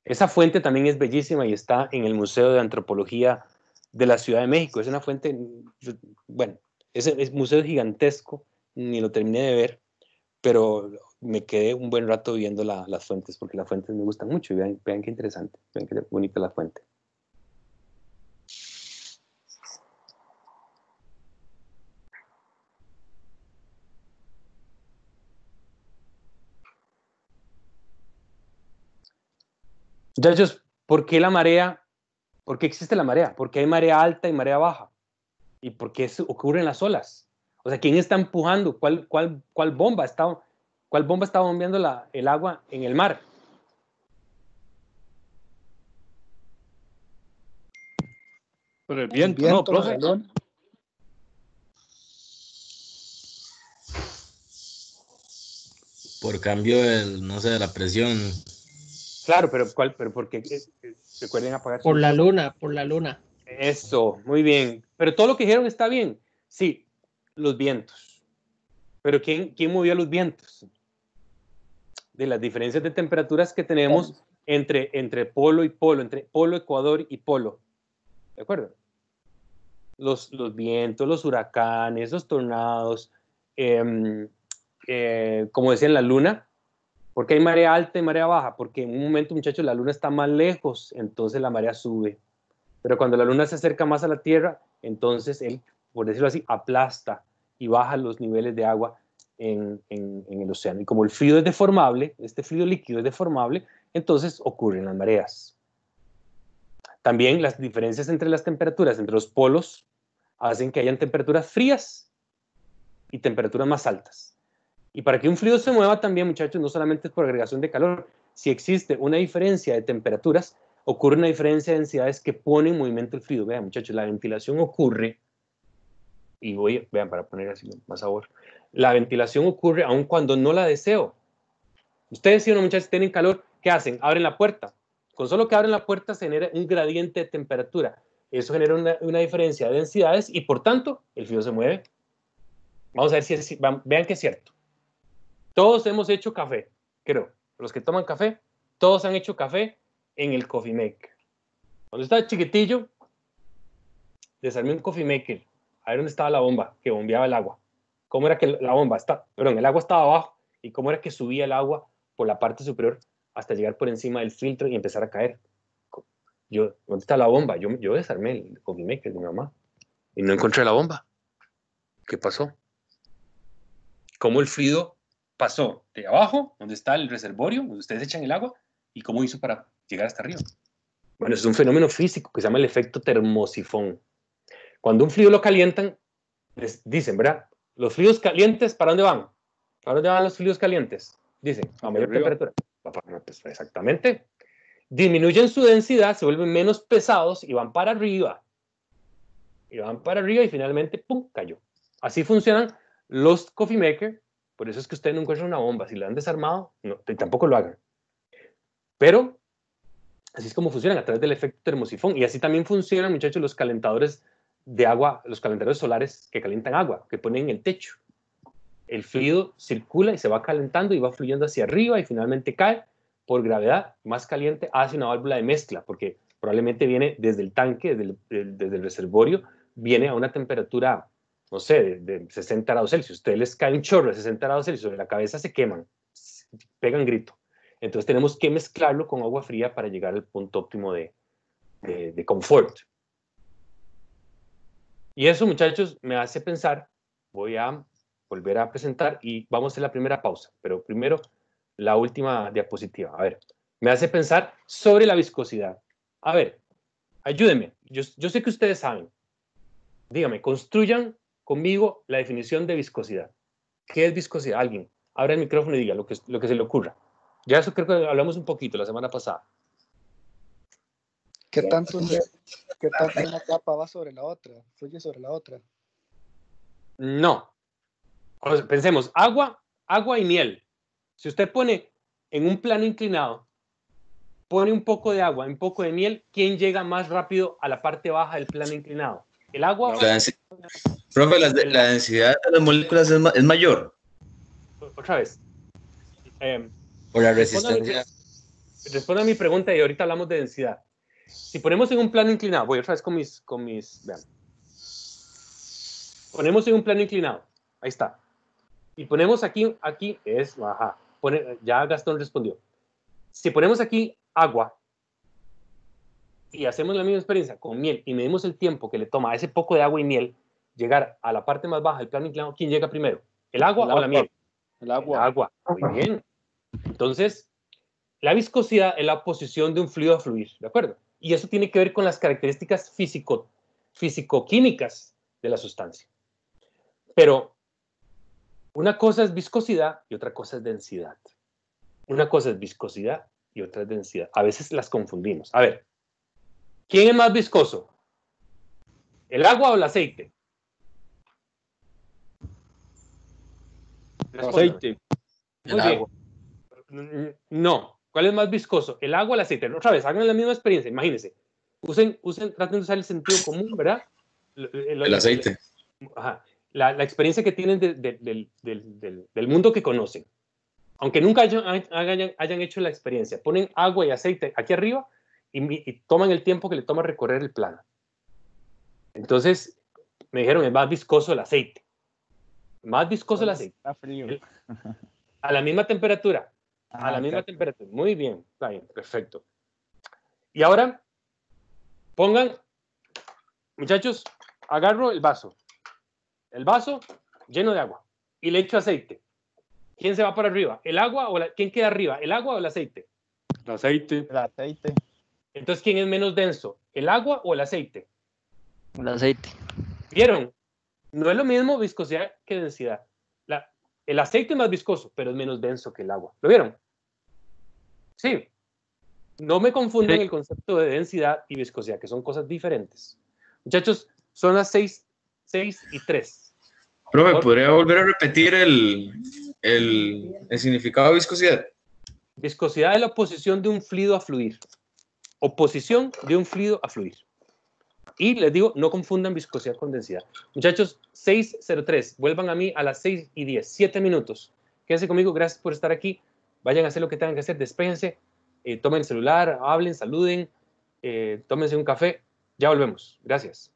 Esa fuente también es bellísima y está en el Museo de Antropología de la Ciudad de México. Es una fuente, bueno, ese museo es gigantesco, ni lo terminé de ver, pero me quedé un buen rato viendo las fuentes, porque las fuentes me gustan mucho. Y vean qué interesante, vean qué bonita la fuente. Muchachos, ¿por qué la marea? ¿Por qué existe la marea? ¿Por qué hay marea alta y marea baja? ¿Y por qué ocurren las olas? O sea, ¿quién está empujando? ¿Cuál bomba está bombeando el agua en el mar? Por el viento, ¿no, profe? Por cambio no sé, de la presión. Claro, pero ¿por qué? Recuerden apagar por la luna. Eso, muy bien. Pero todo lo que dijeron está bien. Sí, los vientos. Pero ¿quién movió los vientos? De las diferencias de temperaturas que tenemos entre polo y polo, entre polo, ecuador y polo. ¿De acuerdo? Los vientos, los huracanes, los tornados, como decía en la luna. ¿Por qué hay marea alta y marea baja? Porque en un momento, muchachos, la luna está más lejos, entonces la marea sube. Pero cuando la luna se acerca más a la Tierra, entonces él, por decirlo así, aplasta y baja los niveles de agua en el océano. Y como el fluido es deformable, este fluido líquido es deformable, entonces ocurren las mareas. También las diferencias entre las temperaturas, entre los polos, hacen que hayan temperaturas frías y temperaturas más altas. Y para que un fluido se mueva también, muchachos, no solamente es por agregación de calor. Si existe una diferencia de temperaturas, ocurre una diferencia de densidades que pone en movimiento el fluido. Vean, muchachos, la ventilación ocurre, y vean, para poner así más sabor, la ventilación ocurre aun cuando no la deseo. Ustedes, si no, muchachos, tienen calor, ¿qué hacen? Abren la puerta. Con solo que abren la puerta se genera un gradiente de temperatura. Eso genera una diferencia de densidades y, por tanto, el fluido se mueve. Vamos a ver si vean que es cierto. Todos hemos hecho café, creo. Los que toman café, todos han hecho café en el coffee maker. Cuando estaba chiquitillo, desarmé un coffee maker. A ver dónde estaba la bomba que bombeaba el agua. ¿Cómo era que el agua estaba abajo? ¿Y cómo era que subía el agua por la parte superior hasta llegar por encima del filtro y empezar a caer? ¿Dónde está la bomba? Yo desarmé el coffee maker de mi mamá y no encontré la bomba. ¿Qué pasó? ¿Cómo el fluido pasó de abajo, donde está el reservorio, donde ustedes echan el agua, y cómo hizo para llegar hasta arriba? Bueno, es un fenómeno físico que se llama el efecto termosifón. Cuando un fluido lo calientan, les dicen, ¿verdad? Los fluidos calientes, ¿para dónde van? ¿Para dónde van los fluidos calientes? Dicen, a mayor temperatura. Pues, exactamente. Disminuyen su densidad, se vuelven menos pesados y van para arriba. Y finalmente, ¡pum!, cayó. Así funcionan los coffee makers. Por eso es que ustedes no encuentran una bomba. Si la han desarmado, no, tampoco lo hagan. Pero así es como funcionan, a través del efecto termosifón. Y así también funcionan, muchachos, los calentadores de agua, los calentadores solares que calientan agua, que ponen en el techo. El fluido circula y se va calentando y va fluyendo hacia arriba y finalmente cae por gravedad más caliente hacia una válvula de mezcla, porque probablemente viene desde el tanque, desde el reservorio, viene a una temperatura, no sé, de 60 grados Celsius. Ustedes les cae un chorro de 60 grados Celsius sobre la cabeza, se queman, pegan grito. Entonces tenemos que mezclarlo con agua fría para llegar al punto óptimo de confort. Y eso, muchachos, me hace pensar, voy a volver a presentar y vamos a hacer la primera pausa, pero primero la última diapositiva. A ver, me hace pensar sobre la viscosidad. A ver, ayúdenme, yo sé que ustedes saben. Dígame, construyan conmigo la definición de viscosidad. ¿Qué es viscosidad? Alguien, abra el micrófono y diga lo que se le ocurra. Ya eso creo que hablamos un poquito la semana pasada. ¿Qué tanto una capa va sobre la otra? ¿Fluye sobre la otra? No. O sea, pensemos, agua y miel. Si usted pone en un plano inclinado, pone un poco de agua, un poco de miel, ¿quién llega más rápido a la parte baja del plano inclinado? ¿El agua? Profe, la densidad de las moléculas es mayor. Otra vez. Por la resistencia. responda a mi pregunta y ahorita hablamos de densidad. Si ponemos en un plano inclinado, voy otra vez con mis vean. Ponemos en un plano inclinado, ahí está. Y ponemos aquí es, ajá, ya Gastón respondió. Si ponemos aquí agua y hacemos la misma experiencia con miel y medimos el tiempo que le toma a ese poco de agua y miel llegar a la parte más baja del plano inclinado, ¿quién llega primero? ¿El agua o la miel? El agua. El agua, muy bien. Entonces, la viscosidad es la posición de un fluido a fluir, ¿de acuerdo? Y eso tiene que ver con las características físico-químicas de la sustancia. Pero una cosa es viscosidad y otra cosa es densidad. Una cosa es viscosidad y otra es densidad. A veces las confundimos. A ver, ¿quién es más viscoso? ¿El agua o el aceite? El aceite. Muy bien. No. ¿Cuál es más viscoso? ¿El agua o el aceite? Otra vez, hagan la misma experiencia. Imagínense. Traten de usar el sentido común, ¿verdad? El aceite. Ajá. La experiencia que tienen del mundo que conocen. Aunque nunca hayan hecho la experiencia, ponen agua y aceite aquí arriba y toman el tiempo que le toma recorrer el plano. Entonces, me dijeron, es más viscoso el aceite. Más viscoso el aceite. Está frío. A la misma temperatura. Ah, A la misma ok. temperatura. Muy bien. Está bien. Perfecto. Y ahora, pongan, muchachos, agarro el vaso. El vaso lleno de agua. Y le echo aceite. ¿Quién se va para arriba? ¿El agua o quién queda arriba? ¿El agua o el aceite? El aceite. El aceite. Entonces, ¿quién es menos denso? ¿El agua o el aceite? El aceite. ¿Vieron? No es lo mismo viscosidad que densidad. El aceite es más viscoso, pero es menos denso que el agua. ¿Lo vieron? Sí. No me confunden el concepto de densidad y viscosidad, que son cosas diferentes. Muchachos, son las 6:03. Profe, ¿podría volver a repetir el significado de viscosidad? Viscosidad es la oposición de un fluido a fluir. Oposición de un fluido a fluir. Y les digo, no confundan viscosidad con densidad. Muchachos, 6:03. Vuelvan a mí a las 6:10. 7 minutos. Quédense conmigo. Gracias por estar aquí. Vayan a hacer lo que tengan que hacer. Despéjense. Tomen el celular. Hablen. Saluden. Tómense un café. Ya volvemos. Gracias.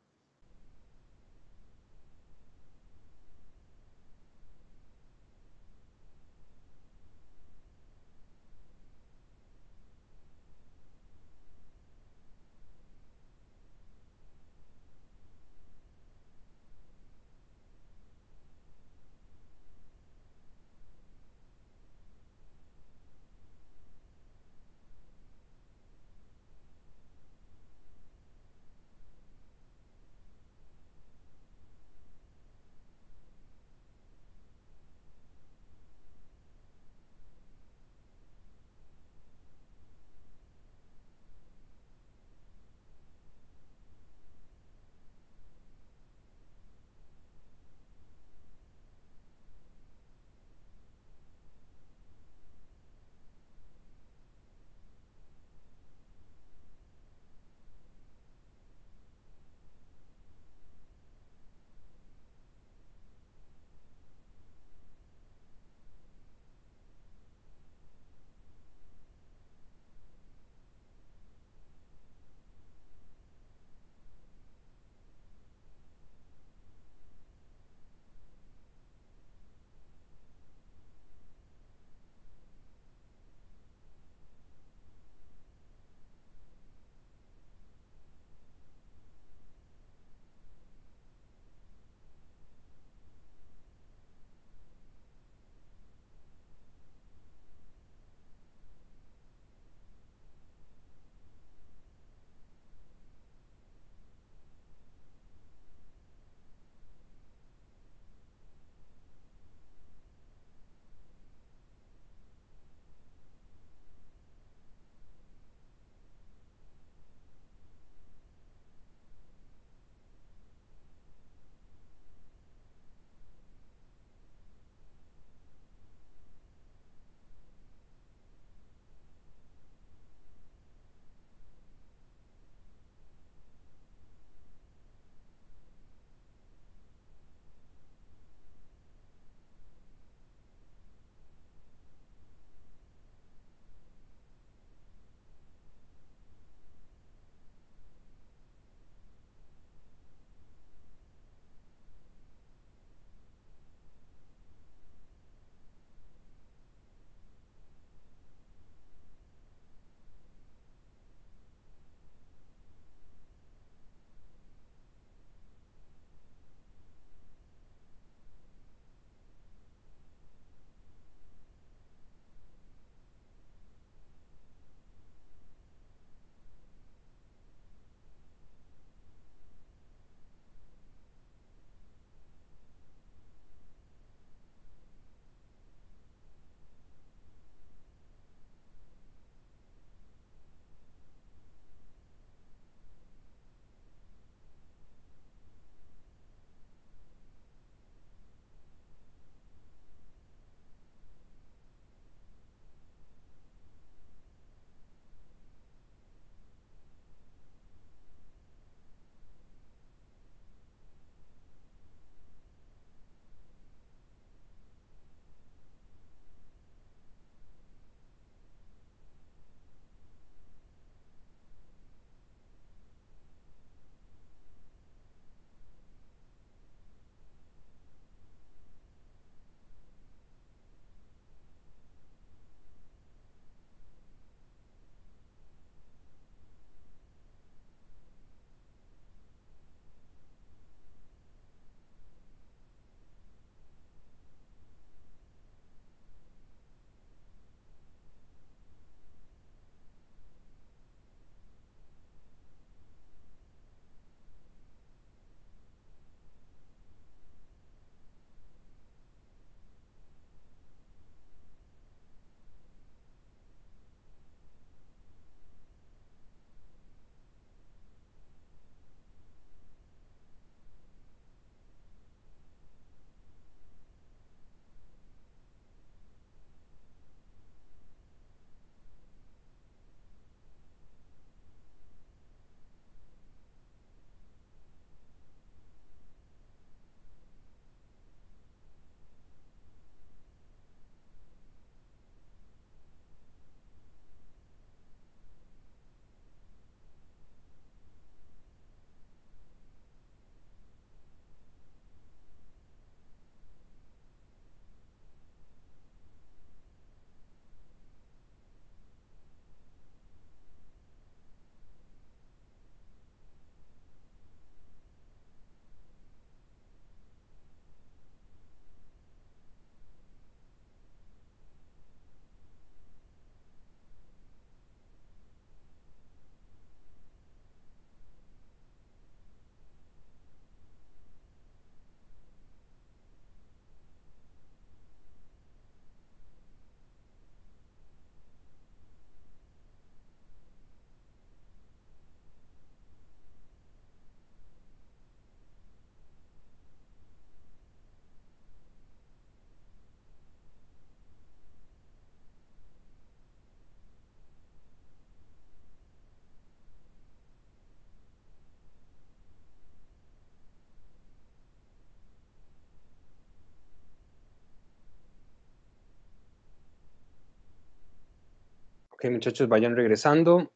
Ok, muchachos, vayan regresando.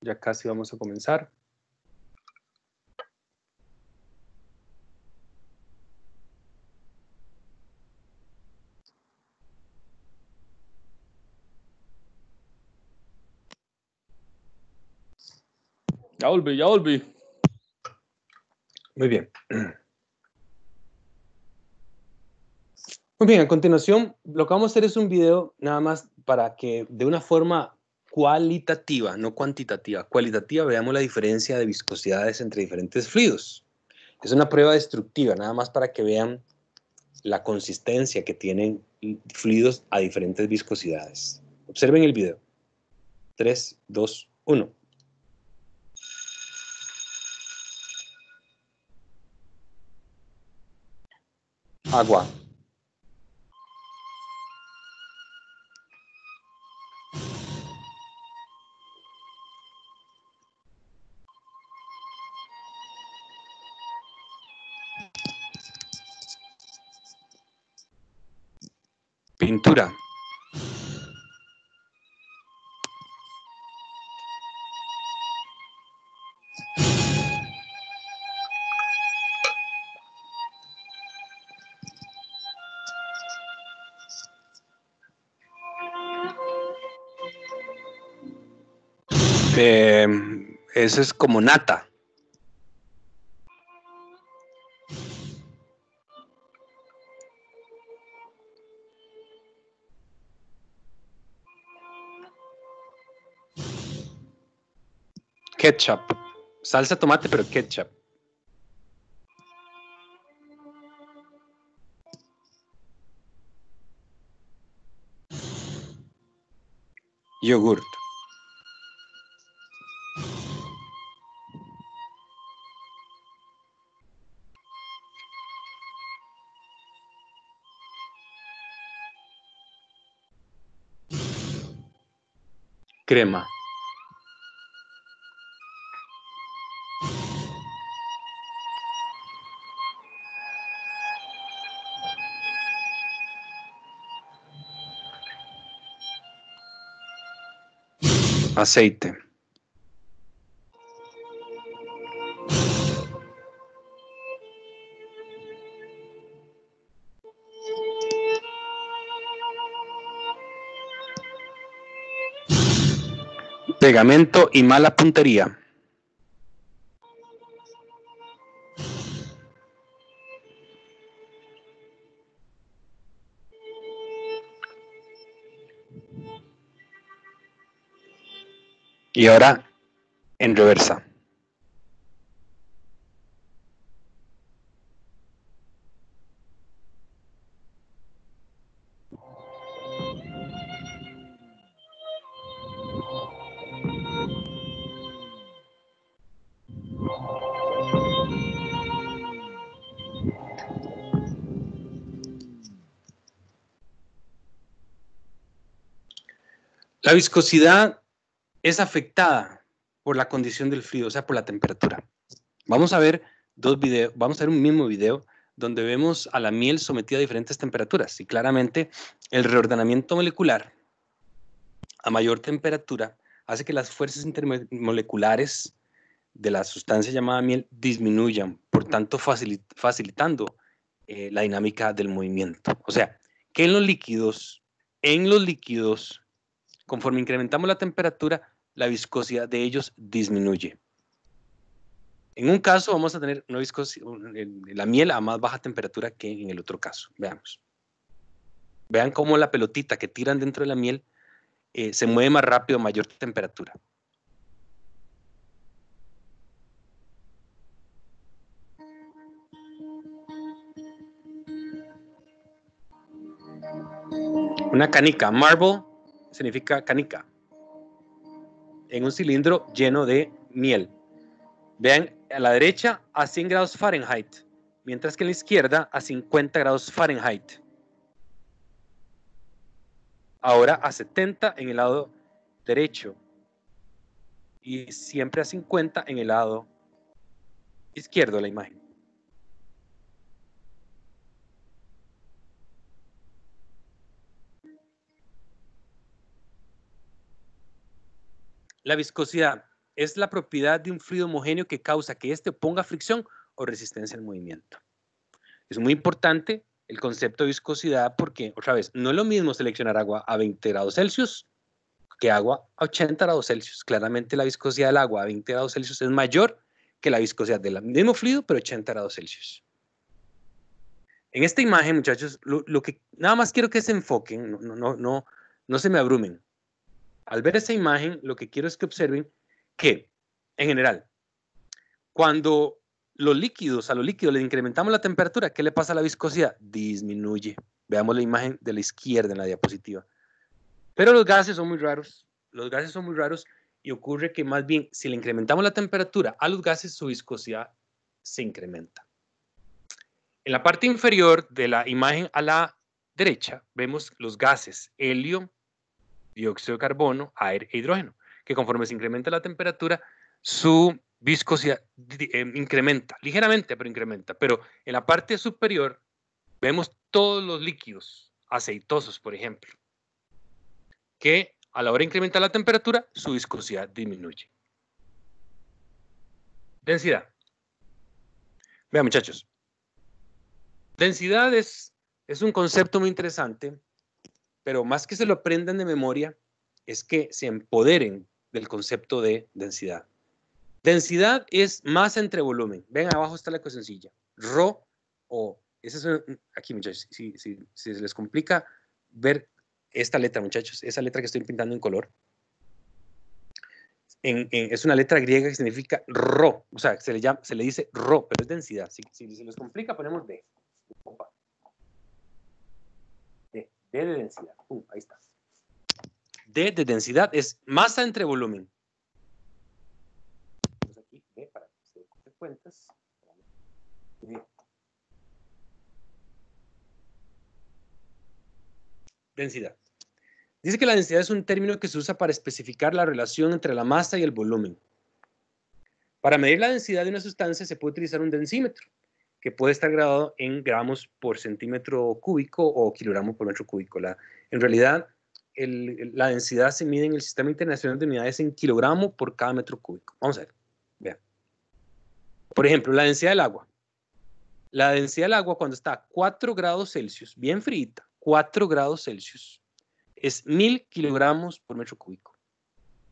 Ya casi vamos a comenzar. Ya volví, ya volví. Muy bien. Muy bien, a continuación lo que vamos a hacer es un video nada más para que de una forma cualitativa, no cuantitativa, cualitativa, veamos la diferencia de viscosidades entre diferentes fluidos. Es una prueba destructiva, nada más para que vean la consistencia que tienen fluidos a diferentes viscosidades. Observen el video. 3, 2, 1. Agua. Pintura. Eso es como nata. Ketchup. Salsa de tomate, pero ketchup. Yogurt. Crema. Aceite. Pegamento y mala puntería. Y ahora en reversa. La viscosidad es afectada por la condición del fluido, o sea, por la temperatura. Vamos a ver dos videos, vamos a ver un mismo video donde vemos a la miel sometida a diferentes temperaturas y claramente el reordenamiento molecular a mayor temperatura hace que las fuerzas intermoleculares de la sustancia llamada miel disminuyan, por tanto facilitando la dinámica del movimiento. O sea, que en los líquidos, conforme incrementamos la temperatura, la viscosidad de ellos disminuye. En un caso vamos a tener una la miel a más baja temperatura que en el otro caso. Veamos. Vean cómo la pelotita que tiran dentro de la miel se mueve más rápido a mayor temperatura. Una canica, marble, significa canica, en un cilindro lleno de miel. Vean, a la derecha a 100 grados Fahrenheit, mientras que en la izquierda a 50 grados Fahrenheit. Ahora a 70 en el lado derecho y siempre a 50 en el lado izquierdo de la imagen. La viscosidad es la propiedad de un fluido homogéneo que causa que éste ponga fricción o resistencia al movimiento. Es muy importante el concepto de viscosidad porque, otra vez, no es lo mismo seleccionar agua a 20 grados Celsius que agua a 80 grados Celsius. Claramente la viscosidad del agua a 20 grados Celsius es mayor que la viscosidad del mismo fluido, pero 80 grados Celsius. En esta imagen, muchachos, lo que nada más quiero que se enfoquen, no se me abrumen. Al ver esa imagen, lo que quiero es que observen que, en general, cuando a los líquidos le incrementamos la temperatura, ¿qué le pasa a la viscosidad? Disminuye. Veamos la imagen de la izquierda en la diapositiva. Pero los gases son muy raros. Los gases son muy raros y ocurre que más bien, si le incrementamos la temperatura a los gases, su viscosidad se incrementa. En la parte inferior de la imagen a la derecha, vemos los gases helio, dióxido de carbono, aire e hidrógeno, que conforme se incrementa la temperatura, su viscosidad incrementa, ligeramente, pero incrementa. Pero en la parte superior vemos todos los líquidos aceitosos, por ejemplo, que a la hora de incrementar la temperatura, su viscosidad disminuye. Densidad. Vean, muchachos. Densidad es un concepto muy interesante, pero más que se lo aprendan de memoria, es que se empoderen del concepto de densidad. Densidad es masa entre volumen. Ven, abajo está la ecuacioncilla. Rho o... aquí, muchachos, si se les complica ver esta letra, muchachos, esa letra que estoy pintando en color, es una letra griega que significa Rho. O sea, se le dice Rho, pero es densidad. Si se les complica, ponemos D. D de densidad. Ahí está. D de densidad es masa entre volumen. Aquí, D para que se den cuentas. D. Densidad. Dice que la densidad es un término que se usa para especificar la relación entre la masa y el volumen. Para medir la densidad de una sustancia se puede utilizar un densímetro, que puede estar graduado en gramos por centímetro cúbico o kilogramos por metro cúbico. En realidad, la densidad se mide en el Sistema Internacional de Unidades en kilogramo por cada metro cúbico. Vamos a ver. Vean. Por ejemplo, la densidad del agua. La densidad del agua cuando está a 4 grados Celsius, bien frita, 4 grados Celsius, es 1000 kilogramos por metro cúbico.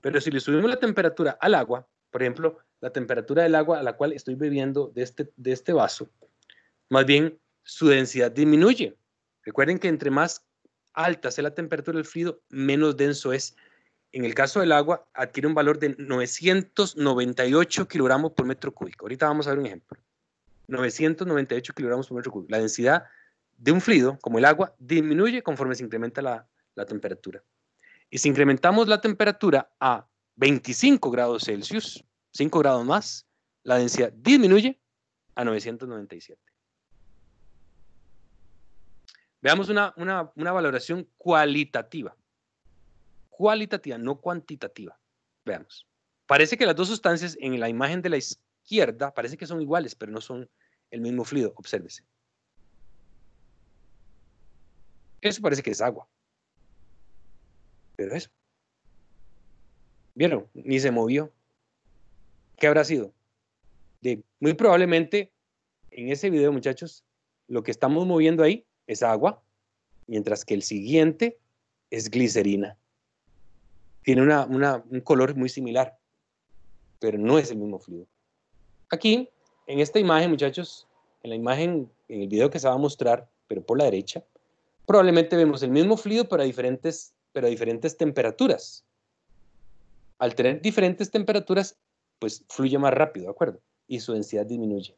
Pero si le subimos la temperatura al agua, por ejemplo, la temperatura del agua a la cual estoy bebiendo de este vaso, más bien su densidad disminuye. Recuerden que entre más alta sea la temperatura del fluido, menos denso es. En el caso del agua, adquiere un valor de 998 kilogramos por metro cúbico. Ahorita vamos a ver un ejemplo. 998 kilogramos por metro cúbico. La densidad de un fluido, como el agua, disminuye conforme se incrementa la temperatura. Y si incrementamos la temperatura a 25 grados Celsius, 5 grados más, la densidad disminuye a 997. Veamos una valoración cualitativa. Cualitativa, no cuantitativa. Veamos. Parece que las dos sustancias en la imagen de la izquierda parece que son iguales, pero no son el mismo fluido. Obsérvese. Eso parece que es agua. Pero eso. ¿Vieron? Ni se movió. ¿Qué habrá sido? Muy probablemente en ese video, muchachos, lo que estamos moviendo ahí es agua, mientras que el siguiente es glicerina. Tiene un color muy similar, pero no es el mismo fluido. Aquí, en esta imagen, muchachos, en la imagen, en el video que se va a mostrar, pero por la derecha, probablemente vemos el mismo fluido, pero a diferentes temperaturas. Al tener diferentes temperaturas, pues fluye más rápido, ¿de acuerdo? Y su densidad disminuye.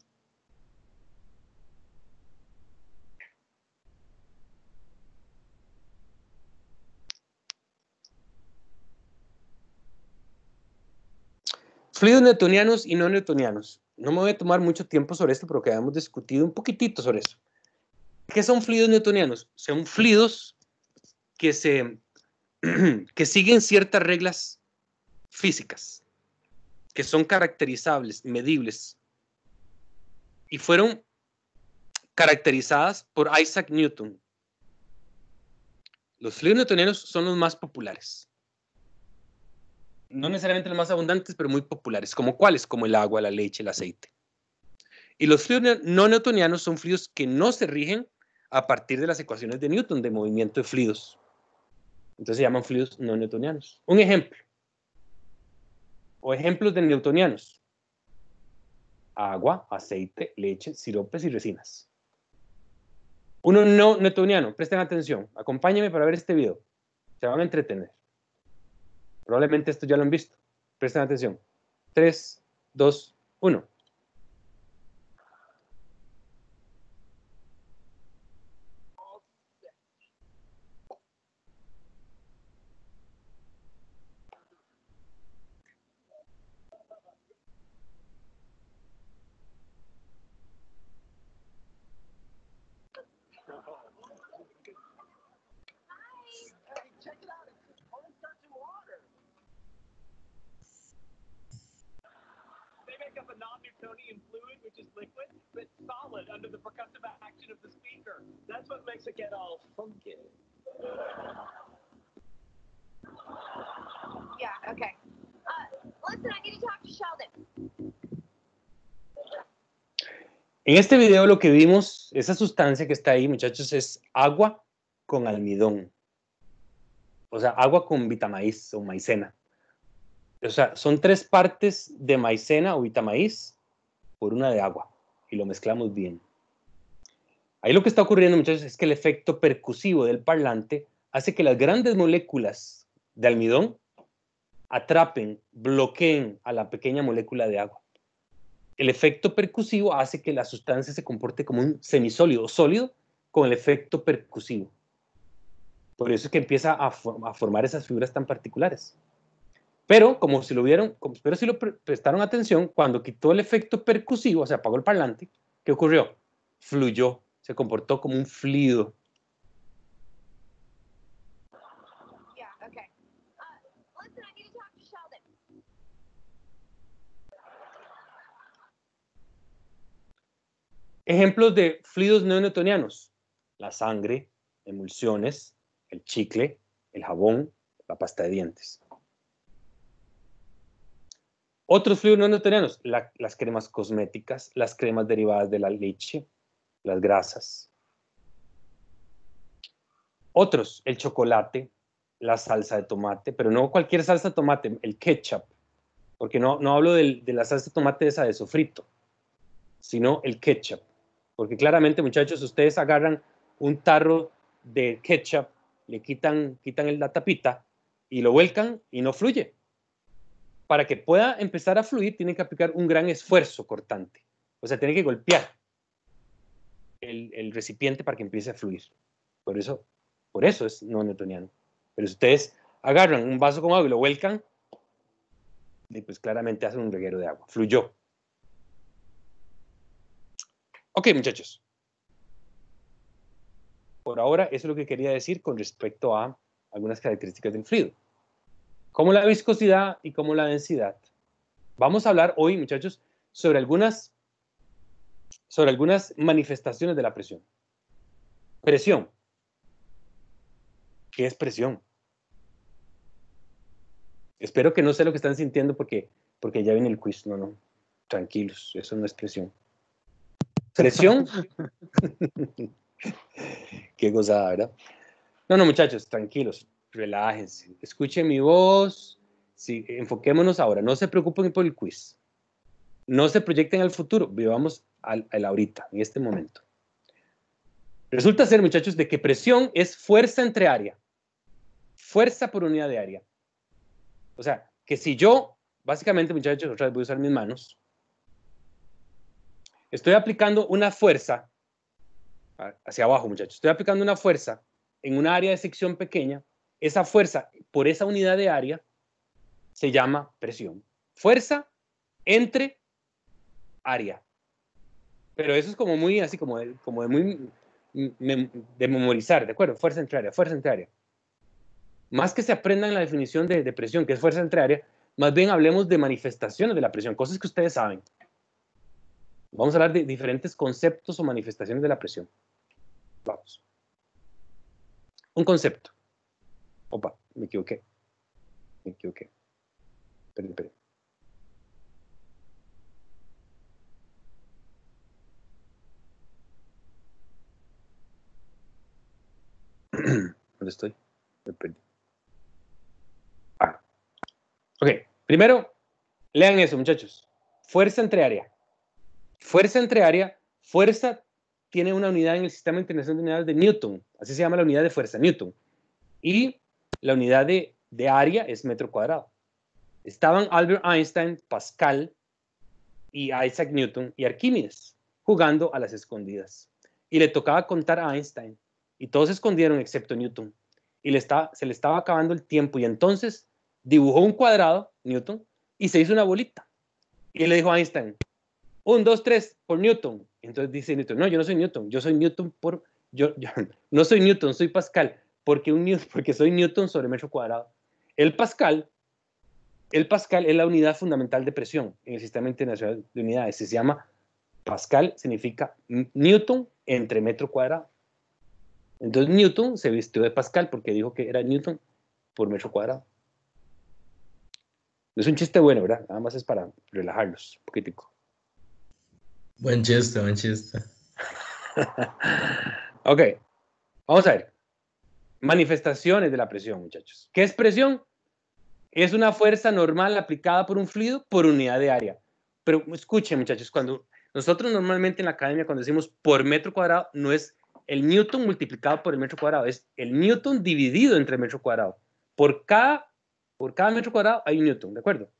Fluidos newtonianos y no newtonianos. No me voy a tomar mucho tiempo sobre esto, pero que habíamos discutido un poquitito sobre eso. ¿Qué son fluidos newtonianos? Son fluidos que siguen ciertas reglas físicas, que son caracterizables, medibles, y fueron caracterizadas por Isaac Newton. Los fluidos newtonianos son los más populares. No necesariamente los más abundantes, pero muy populares. ¿Como cuáles? Como el agua, la leche, el aceite. Y los fluidos no newtonianos son fluidos que no se rigen a partir de las ecuaciones de Newton de movimiento de fluidos. Entonces se llaman fluidos no newtonianos. Un ejemplo. O ejemplos de newtonianos. Agua, aceite, leche, siropes y resinas. Uno no newtoniano, presten atención, acompáñenme para ver este video. Se van a entretener. Probablemente esto ya lo han visto. Presten atención. 3, 2, 1. non-Newtonian fluid, which is liquid, but solid under the percussive action of the speaker. That's what makes it get all funky. Yeah, okay. Listen, I need to talk to Sheldon. En este video lo que vimos, esa sustancia que está ahí, muchachos, es agua con almidón. O sea, agua con vitamaíz o maicena. O sea, son 3 partes de maicena o vitamaíz por una de agua. Y lo mezclamos bien. Ahí lo que está ocurriendo, muchachos, es que el efecto percusivo del parlante hace que las grandes moléculas de almidón atrapen, bloqueen a la pequeña molécula de agua. El efecto percusivo hace que la sustancia se comporte como un semisólido, sólido, con el efecto percusivo. Por eso es que empieza a formar esas fibras tan particulares. Pero, como si lo vieron, pero si lo prestaron atención, cuando quitó el efecto percusivo, o sea, apagó el parlante, ¿qué ocurrió? Fluyó, se comportó como un fluido. Yeah, okay. Listen, I need to talk to Sheldon. Ejemplos de fluidos no newtonianos: la sangre, emulsiones, el chicle, el jabón, la pasta de dientes. Otros fluidos no newtonianos: las cremas cosméticas, las cremas derivadas de la leche, las grasas. Otros: el chocolate, la salsa de tomate, pero no cualquier salsa de tomate, el ketchup, porque no hablo de la salsa de tomate esa de sofrito, sino el ketchup. Porque claramente, muchachos, ustedes agarran un tarro de ketchup, le quitan la tapita y lo vuelcan y no fluye. Para que pueda empezar a fluir, tienen que aplicar un gran esfuerzo cortante. O sea, tienen que golpear el recipiente para que empiece a fluir. Por eso es no newtoniano. Pero si ustedes agarran un vaso con agua y lo vuelcan, pues claramente hacen un reguero de agua. Fluyó. Ok, muchachos. Por ahora, eso es lo que quería decir con respecto a algunas características del fluido. Como la viscosidad y como la densidad. Vamos a hablar hoy, muchachos, sobre algunas manifestaciones de la presión. Presión. ¿Qué es presión? Espero que no sé lo que están sintiendo porque ya viene el quiz. No. Tranquilos, eso no es presión. ¿Presión? Qué gozada, ¿verdad? No, muchachos, tranquilos, relájense. Escuchen mi voz. Sí, enfoquémonos ahora. No se preocupen por el quiz. No se proyecten al futuro. Vivamos al ahorita, en este momento. Resulta ser, muchachos, de que presión es fuerza entre área. Fuerza por unidad de área. O sea, que si yo, básicamente, muchachos, otra vez voy a usar mis manos. Estoy aplicando una fuerza hacia abajo, muchachos. Estoy aplicando una fuerza en una área de sección pequeña. Esa fuerza por esa unidad de área se llama presión. Fuerza entre área. Pero eso es como muy así, como de memorizar, ¿de acuerdo? Fuerza entre área, fuerza entre área. Más que se aprendan la definición de presión, que es fuerza entre área, más bien hablemos de manifestaciones de la presión, cosas que ustedes saben. Vamos a hablar de diferentes conceptos o manifestaciones de la presión. Vamos. Un concepto. Opa, me equivoqué. Espere. ¿Dónde estoy? Me perdí. Ok, primero, lean eso, muchachos. Fuerza entre área. Fuerza tiene una unidad en el Sistema Internacional de Unidades de Newton. Así se llama la unidad de fuerza, Newton. Y la unidad de área es metro cuadrado. Estaban Albert Einstein, Pascal y Isaac Newton y Arquímedes jugando a las escondidas. Y le tocaba contar a Einstein. Y todos se escondieron excepto Newton. Y se le estaba acabando el tiempo. Y entonces dibujó un cuadrado, Newton, y se hizo una bolita. Y le dijo a Einstein, 1, 2, 3 por Newton. Entonces dice Newton, no, yo no soy Newton, yo soy Newton por... Yo no soy Newton, soy Pascal, porque soy Newton sobre metro cuadrado. El Pascal es la unidad fundamental de presión en el Sistema Internacional de Unidades. Se llama Pascal, significa Newton entre metro cuadrado. Entonces Newton se vistió de Pascal porque dijo que era Newton por metro cuadrado. No es un chiste bueno, ¿verdad? Nada más es para relajarlos un poquitico. Buen chiste, buen chiste. Ok, vamos a ver. Manifestaciones de la presión, muchachos. ¿Qué es presión? Es una fuerza normal aplicada por un fluido por unidad de área. Pero escuchen, muchachos, cuando nosotros normalmente en la academia, cuando decimos por metro cuadrado, no es el newton multiplicado por el metro cuadrado, es el newton dividido entre el metro cuadrado. Por cada metro cuadrado hay un newton, ¿de acuerdo?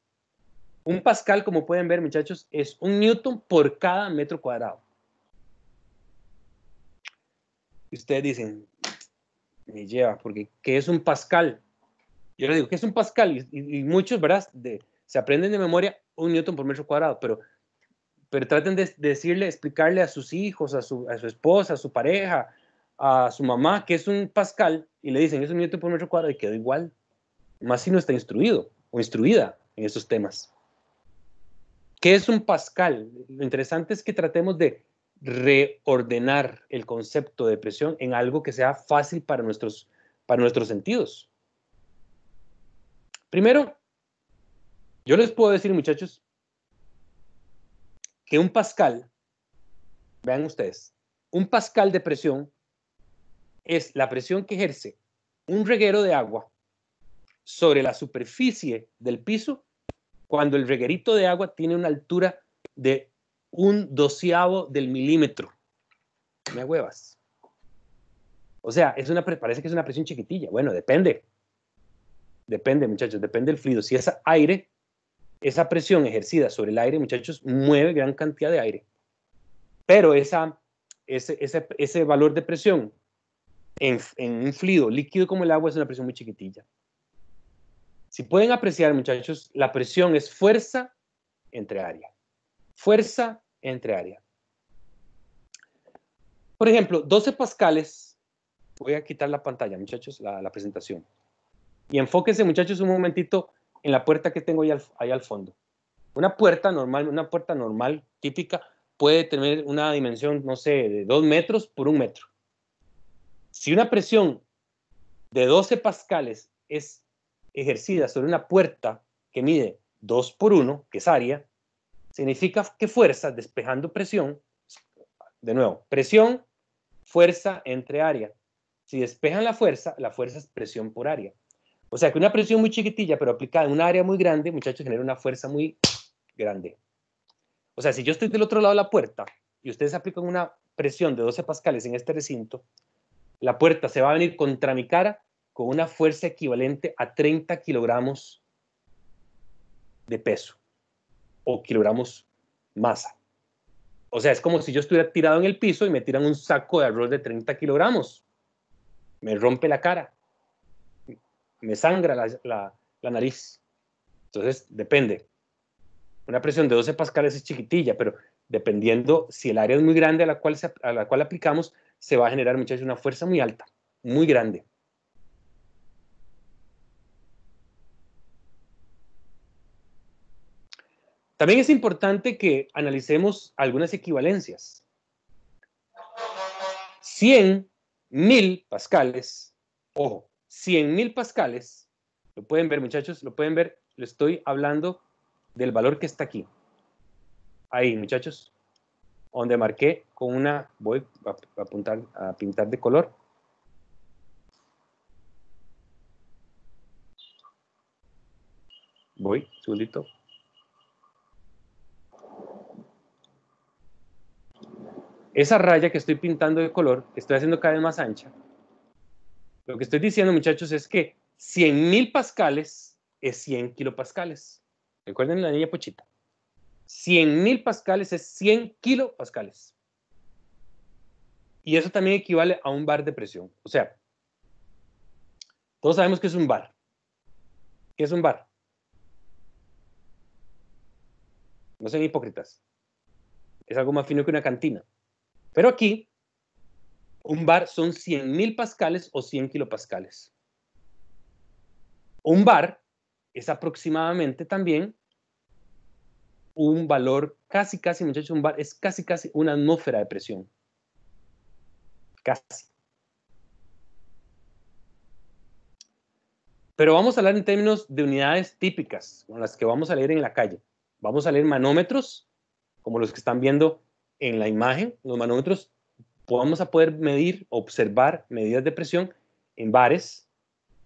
Un pascal, como pueden ver, muchachos, es un newton por cada metro cuadrado. Y ustedes dicen, me lleva, porque ¿qué es un pascal? Yo les digo, ¿qué es un pascal? Y muchos, ¿verdad? Se aprenden de memoria un newton por metro cuadrado, pero traten de explicarle a sus hijos, a su esposa, a su pareja, a su mamá, que es un pascal, y le dicen, es un newton por metro cuadrado, y quedó igual. Más si no está instruido o instruida en estos temas. ¿Qué es un pascal? Lo interesante es que tratemos de reordenar el concepto de presión en algo que sea fácil para nuestros sentidos. Primero, yo les puedo decir, muchachos, que un pascal, vean ustedes, un pascal de presión es la presión que ejerce un reguero de agua sobre la superficie del piso cuando el reguerito de agua tiene una altura de 1/12 del milímetro. Me huevas. O sea, parece que es una presión chiquitilla. Bueno, depende. Depende, muchachos, depende del fluido. Si es aire, esa presión ejercida sobre el aire, muchachos, mueve gran cantidad de aire. Pero ese valor de presión en un fluido líquido como el agua es una presión muy chiquitilla. Si pueden apreciar, muchachos, la presión es fuerza entre área. Fuerza entre área. Por ejemplo, 12 pascales. Voy a quitar la pantalla, muchachos, la presentación. Y enfóquense, muchachos, un momentito en la puerta que tengo ahí al fondo. Una puerta normal, típica, puede tener una dimensión, no sé, de 2 metros por 1 metro. Si una presión de 12 pascales es ejercida sobre una puerta que mide 2 por 1, que es área, significa que fuerza, despejando presión, de nuevo, presión, fuerza entre área. Si despejan la fuerza es presión por área. O sea que una presión muy chiquitilla, pero aplicada en un área muy grande, muchachos, genera una fuerza muy grande. O sea, si yo estoy del otro lado de la puerta y ustedes aplican una presión de 12 pascales en este recinto, la puerta se va a venir contra mi cara con una fuerza equivalente a 30 kilogramos de peso o kilogramos masa. O sea, es como si yo estuviera tirado en el piso y me tiran un saco de arroz de 30 kilogramos. Me rompe la cara. Me sangra la nariz. Entonces, depende. Una presión de 12 pascales es chiquitilla, pero dependiendo si el área es muy grande a la cual aplicamos, se va a generar, muchachos, una fuerza muy alta, muy grande. También es importante que analicemos algunas equivalencias. 100.000 pascales, ojo, 100.000 pascales Lo pueden ver, muchachos, lo pueden ver. Le estoy hablando del valor que está aquí. Ahí, muchachos. Donde marqué con una, voy a pintar de color. Voy, segundito. Esa raya que estoy pintando de color, que estoy haciendo cada vez más ancha, lo que estoy diciendo, muchachos, es que 100.000 pascales es 100 kilopascales. Recuerden la niña Pochita. 100.000 pascales es 100 kilopascales. Y eso también equivale a un bar de presión. O sea, todos sabemos que es un bar. ¿Qué es un bar? No sean hipócritas. Es algo más fino que una cantina. Pero aquí, un bar son 100.000 pascales o 100 kilopascales. Un bar es aproximadamente también un valor casi, muchachos, un bar es casi una atmósfera de presión. Casi. Pero vamos a hablar en términos de unidades típicas, con las que vamos a leer en la calle. Vamos a leer manómetros, como los que están viendo en la imagen. Los manómetros vamos a poder medir, observar medidas de presión en bares,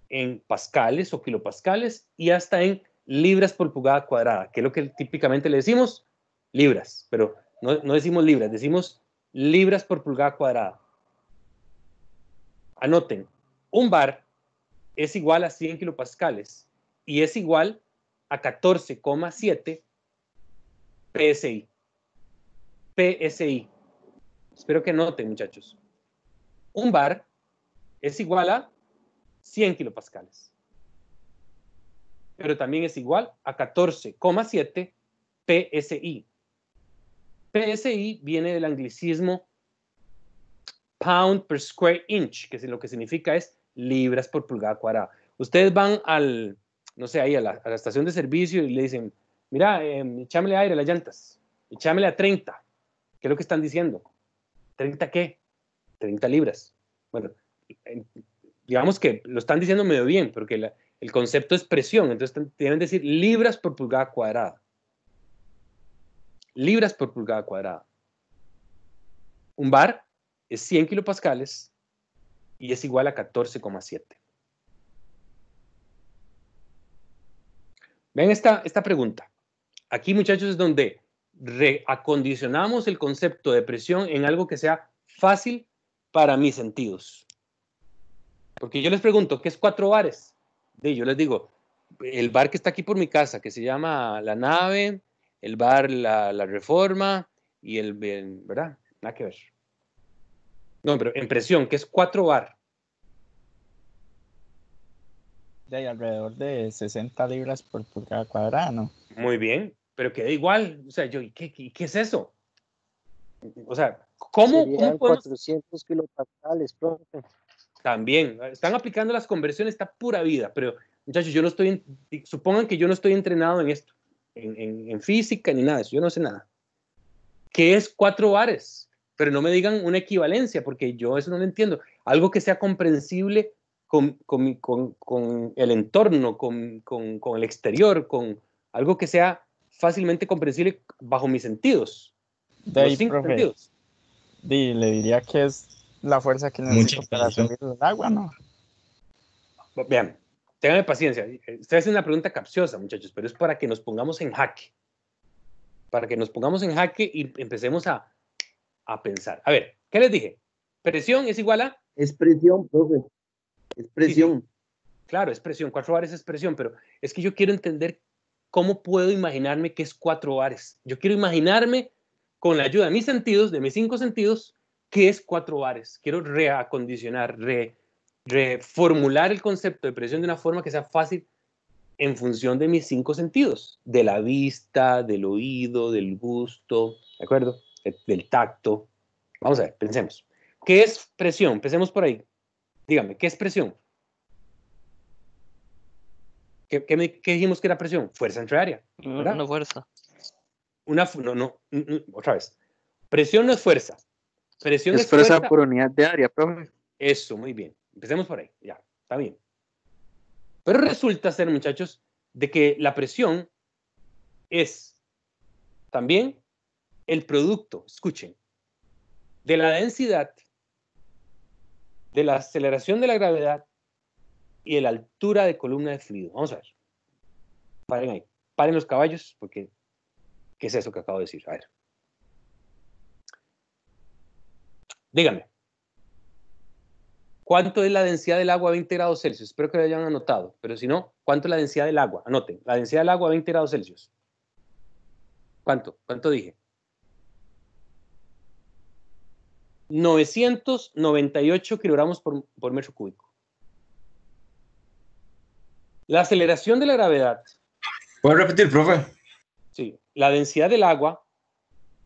en pascales o kilopascales y hasta en libras por pulgada cuadrada, que es lo que típicamente le decimos libras, pero no decimos libras, decimos libras por pulgada cuadrada. Anoten, un bar es igual a 100 kilopascales y es igual a 14,7 PSI. PSI. Espero que noten, muchachos. Un bar es igual a 100 kilopascales. Pero también es igual a 14,7 PSI. PSI viene del anglicismo pound per square inch, que lo que significa es libras por pulgada cuadrada. Ustedes van no sé, ahí a la estación de servicio y le dicen, mira, échamele aire a las llantas, échamele a 30. ¿Qué es lo que están diciendo? ¿30 qué? 30 libras. Bueno, digamos que lo están diciendo medio bien, porque el concepto es presión, entonces deben decir libras por pulgada cuadrada. Libras por pulgada cuadrada. Un bar es 100 kilopascales y es igual a 14,7. Vean esta pregunta. Aquí, muchachos, es donde reacondicionamos el concepto de presión en algo que sea fácil para mis sentidos. Porque yo les pregunto, ¿qué es 4 bares? Yo les digo, el bar que está aquí por mi casa, que se llama La Nave, el bar La Reforma y ¿verdad? Nada que ver. No, pero en presión, ¿qué es 4 bar? De ahí alrededor de 60 libras por pulgada cuadrada, ¿no? Muy bien, pero queda igual. O sea, ¿qué es eso? O sea, ¿cómo podemos? 400 kilopascales, profe. También, están aplicando las conversiones, está pura vida, pero muchachos, yo no estoy, supongan que yo no estoy entrenado en esto, en física ni nada de eso, yo no sé nada. ¿Qué es 4 bares? Pero no me digan una equivalencia, porque yo eso no lo entiendo. Algo que sea comprensible con el entorno, con el exterior, con algo que sea fácilmente comprensible bajo mis sentidos. De ahí, los 5 profe, sentidos. le diría que es la fuerza que necesito para subir el agua, ¿no? Vean, tengan paciencia. Estoy haciendo una pregunta capciosa, muchachos, pero es para que nos pongamos en jaque. Para que nos pongamos en jaque y empecemos a pensar. A ver, ¿qué les dije? Presión es igual a... Es presión, profe. Es presión. Sí. Claro, es presión. 4 bares es presión, pero es que yo quiero entender cómo puedo imaginarme qué es 4 bares. Yo quiero imaginarme con la ayuda de mis sentidos, de mis 5 sentidos, qué es 4 bares. Quiero reacondicionar, reformular el concepto de presión de una forma que sea fácil en función de mis 5 sentidos, de la vista, del oído, del gusto, ¿de acuerdo? Del tacto. Vamos a ver, pensemos. ¿Qué es presión? Empecemos por ahí. Dígame, ¿qué es presión? ¿Qué dijimos que era presión? Fuerza entre área, ¿verdad? Una fuerza. Otra vez. Presión no es fuerza. Presión es fuerza fuerza por unidad de área, profe. Eso, muy bien. Empecemos por ahí. Ya, está bien. Pero resulta ser, muchachos, de que la presión es también el producto, escuchen, de la densidad, de la aceleración de la gravedad y de la altura de columna de fluido. Vamos a ver. Paren ahí. Paren los caballos, porque ¿qué es eso que acabo de decir? A ver. Díganme. ¿Cuánto es la densidad del agua a 20 grados Celsius? Espero que lo hayan anotado, pero si no, ¿cuánto es la densidad del agua? Anoten, la densidad del agua a 20 grados Celsius. ¿Cuánto? ¿Cuánto dije? 998 kilogramos por metro cúbico. La aceleración de la gravedad. ¿Puedo repetir, profe? Sí, la densidad del agua.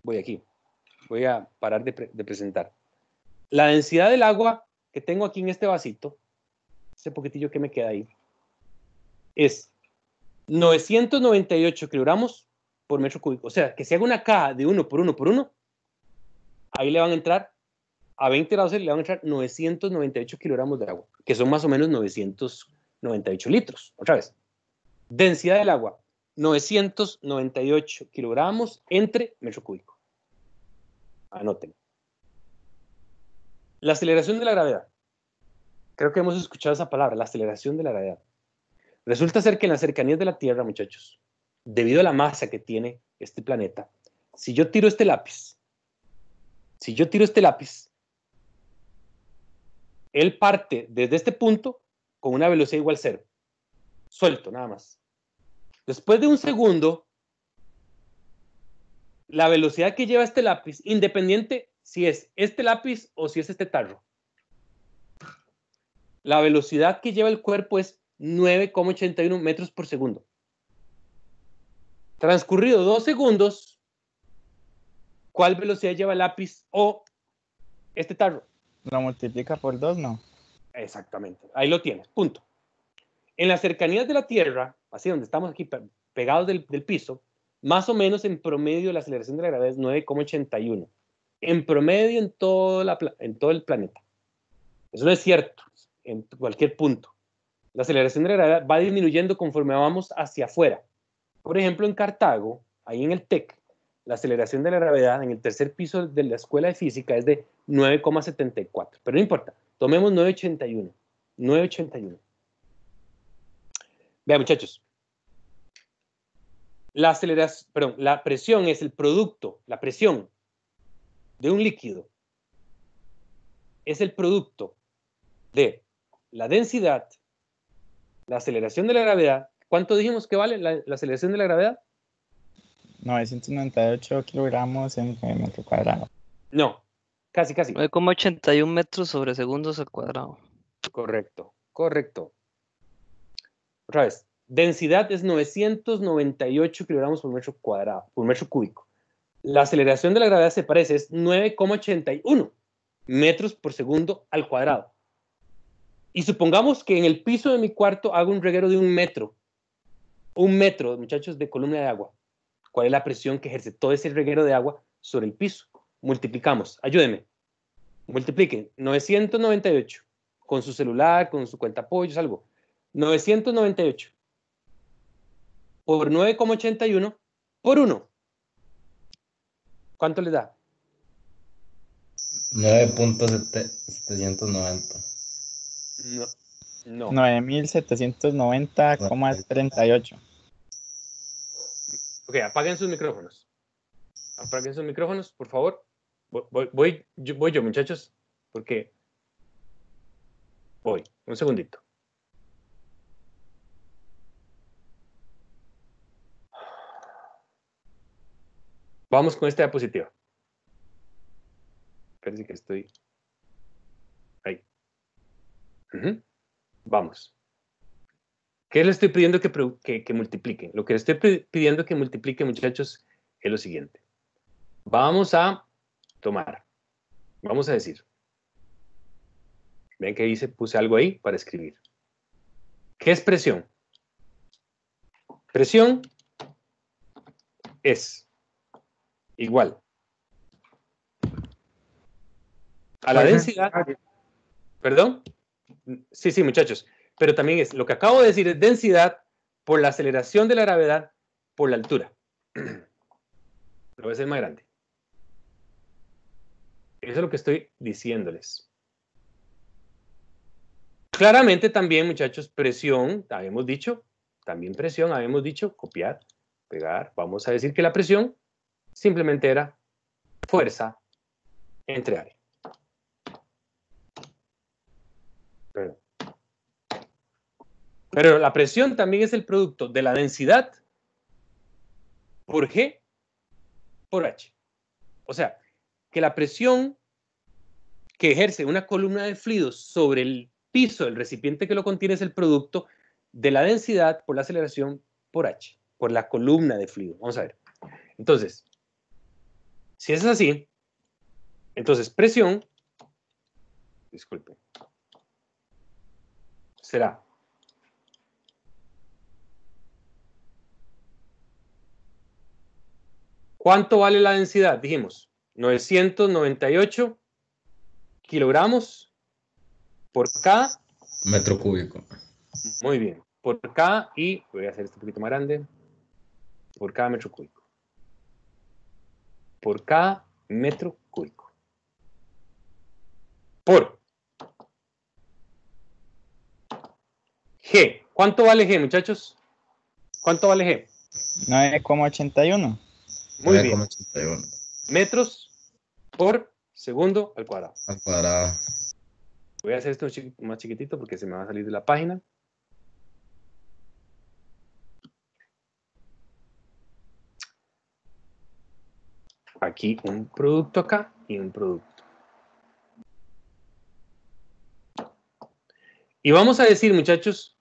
Voy aquí. Voy a parar de presentar. La densidad del agua que tengo aquí en este vasito, ese poquitillo que me queda ahí, es 998 kilogramos por metro cúbico. O sea, que si hago una caja de 1 por 1 por 1, ahí le van a entrar, a 20 grados le van a entrar 998 kilogramos de agua, que son más o menos 998 litros. Otra vez. Densidad del agua, 998 kilogramos entre metro cúbico. Anoten. La aceleración de la gravedad. Creo que hemos escuchado esa palabra, la aceleración de la gravedad. Resulta ser que en las cercanías de la Tierra, muchachos, debido a la masa que tiene este planeta, si yo tiro este lápiz, él parte desde este punto con una velocidad igual a 0. Suelto, nada más. Después de un segundo, la velocidad que lleva este lápiz, independiente si es este lápiz o si es este tarro, la velocidad que lleva el cuerpo es 9,81 metros por segundo. Transcurrido 2 segundos, ¿cuál velocidad lleva el lápiz o este tarro? Lo multiplica por 2, ¿no? Exactamente, ahí lo tienes, punto. En las cercanías de la Tierra, así donde estamos aquí pegados del piso, más o menos en promedio la aceleración de la gravedad es 9,81. En promedio en todo el planeta. Eso no es cierto en cualquier punto. La aceleración de la gravedad va disminuyendo conforme vamos hacia afuera. Por ejemplo, en Cartago, ahí en el TEC, la aceleración de la gravedad en el tercer piso de la escuela de física es de 9,74. Pero no importa, tomemos 9,81. 9,81. Vean, muchachos. La presión es el producto, la presión de un líquido es el producto de la densidad, la aceleración de la gravedad. ¿Cuánto dijimos que vale la aceleración de la gravedad? 998 kilogramos en metro cuadrado. No, casi. 9,81 metros sobre segundos al cuadrado. Correcto. Otra vez. Densidad es 998 kilogramos por metro cuadrado, por metro cúbico. La aceleración de la gravedad se parece, es 9,81 metros por segundo al cuadrado. Y supongamos que en el piso de mi cuarto hago un reguero de 1 metro. 1 metro, muchachos, de columna de agua. ¿Cuál es la presión que ejerce todo ese reguero de agua sobre el piso? Multiplicamos. Ayúdenme. Multipliquen 998 con su celular, con su cuentapollos, algo. 998 por 9,81 por 1. ¿Cuánto le da? 9.790. No. 9.790,38. Ok, apaguen sus micrófonos. Apaguen sus micrófonos, por favor. Voy yo, muchachos, porque voy. Un segundito. Vamos con esta diapositiva. Parece que estoy ahí. Vamos. ¿Qué le estoy pidiendo que multipliquen? Lo que le estoy pidiendo que multipliquen, muchachos, es lo siguiente. Vamos a tomar. Vamos a decir. Ven que puse algo ahí para escribir. ¿Qué es presión? Presión es igual a la densidad. ¿Perdón? Sí, muchachos. pero también es, lo que acabo de decir es densidad por la aceleración de la gravedad por la altura. Lo voy a hacer más grande. Eso es lo que estoy diciéndoles. Claramente también, muchachos, presión, habíamos dicho, también presión, habíamos dicho, copiar, pegar. Vamos a decir que la presión simplemente era fuerza entre área. Pero la presión también es el producto de la densidad por G por H. O sea, que la presión que ejerce una columna de fluidos sobre el piso del recipiente que lo contiene es el producto de la densidad por la aceleración por H, por la columna de fluido. Vamos a ver. Entonces, si es así, entonces presión, disculpen, será ¿cuánto vale la densidad? Dijimos 998 kilogramos por cada metro cúbico. Muy bien. Por cada, y voy a hacer esto un poquito más grande, por cada metro cúbico. Por cada metro cúbico. Por G. ¿Cuánto vale G, muchachos? ¿Cuánto vale G? 9,81. Muy bien. 9,81. Metros por segundo al cuadrado. Al cuadrado. Voy a hacer esto más chiquitito porque se me va a salir de la página. Aquí un producto acá y un producto. Y vamos a decir, muchachos,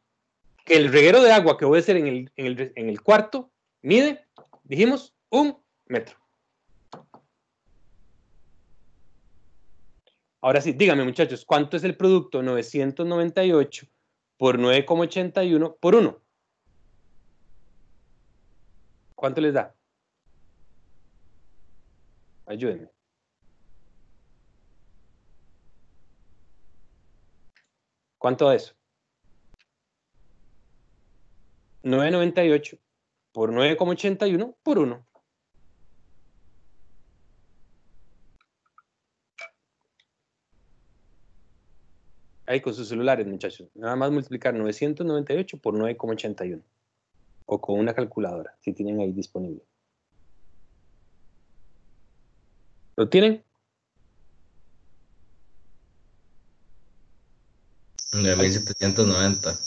que el reguero de agua que voy a hacer en el cuarto mide, dijimos, 1 metro. Ahora sí, díganme, muchachos, ¿cuánto es el producto 998 por 9,81 por 1? ¿Cuánto les da? Ayúdenme. ¿Cuánto da eso? 998 por 9,81 por 1. Ahí con sus celulares, muchachos. Nada más multiplicar 998 por 9,81. O con una calculadora, si tienen ahí disponible. ¿Lo tienen? 9,790.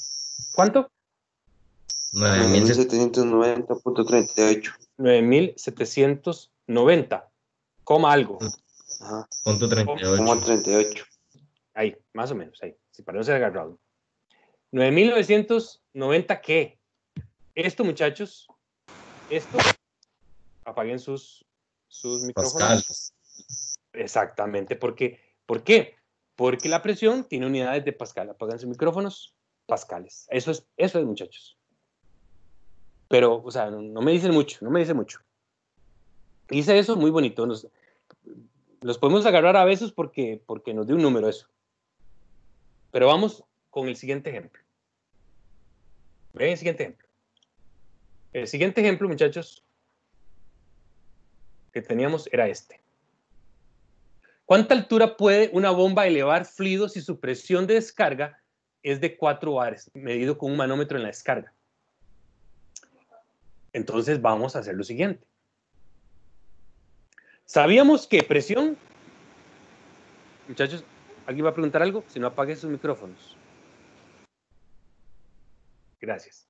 ¿Cuánto? 9,790.38. 9,790, coma algo. Ajá. Punto 38. Como 38. Ahí, más o menos, ahí. Si para no ser agarrado. 9,990, ¿qué? Esto, muchachos, esto, apaguen sus micrófonos. Pascal. Exactamente, ¿por qué? Porque la presión tiene unidades de Pascal. Apagan sus micrófonos, pascales. Eso es, muchachos. Pero, o sea, no me dicen mucho, no me dicen mucho. Hice eso muy bonito. Los podemos agarrar a veces porque nos dio un número eso. Pero vamos con el siguiente ejemplo. Ven el siguiente ejemplo. El siguiente ejemplo, muchachos, que teníamos era este. ¿Cuánta altura puede una bomba elevar fluido si su presión de descarga es de 4 bares, medido con un manómetro en la descarga? Entonces vamos a hacer lo siguiente. ¿Sabíamos que presión? Muchachos, ¿alguien va a preguntar algo? Si no, apague sus micrófonos. Gracias.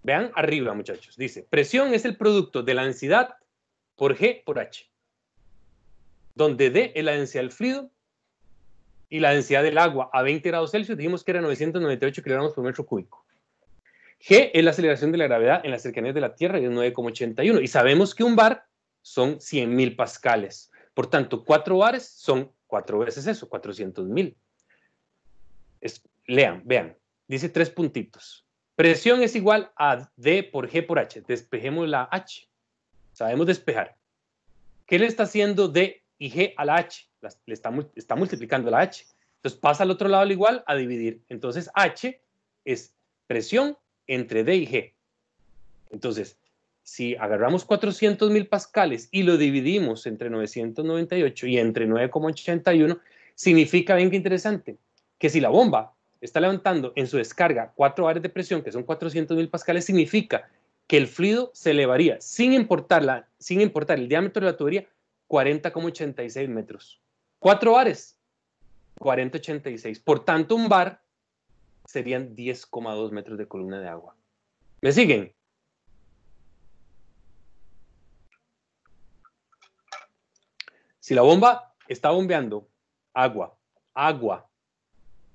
Vean arriba, muchachos. Dice, presión es el producto de la densidad por G por H. Donde D es la densidad del fluido y la densidad del agua a 20 grados Celsius dijimos que era 998 kilogramos por metro cúbico. G es la aceleración de la gravedad en las cercanías de la Tierra y es 9,81. Y sabemos que un bar son 100.000 pascales. Por tanto, 4 bares son 4 veces eso, 400.000. Lean, vean. Dice 3 puntitos. Presión es igual a D por G por H. Despejemos la H. Sabemos despejar. ¿Qué le está haciendo D y G a la H? Le está multiplicando la H. Entonces pasa al otro lado al igual a dividir. Entonces H es presión entre D y G. Entonces, si agarramos 400.000 pascales y lo dividimos entre 998 y entre 9,81, significa, bien que interesante, que si la bomba está levantando en su descarga 4 bares de presión, que son 400.000 pascales, significa que el fluido se elevaría, sin importar el diámetro de la tubería, 40,86 metros. 4 bares, 40,86. Por tanto, un bar serían 10,2 metros de columna de agua. ¿Me siguen? Si la bomba está bombeando agua,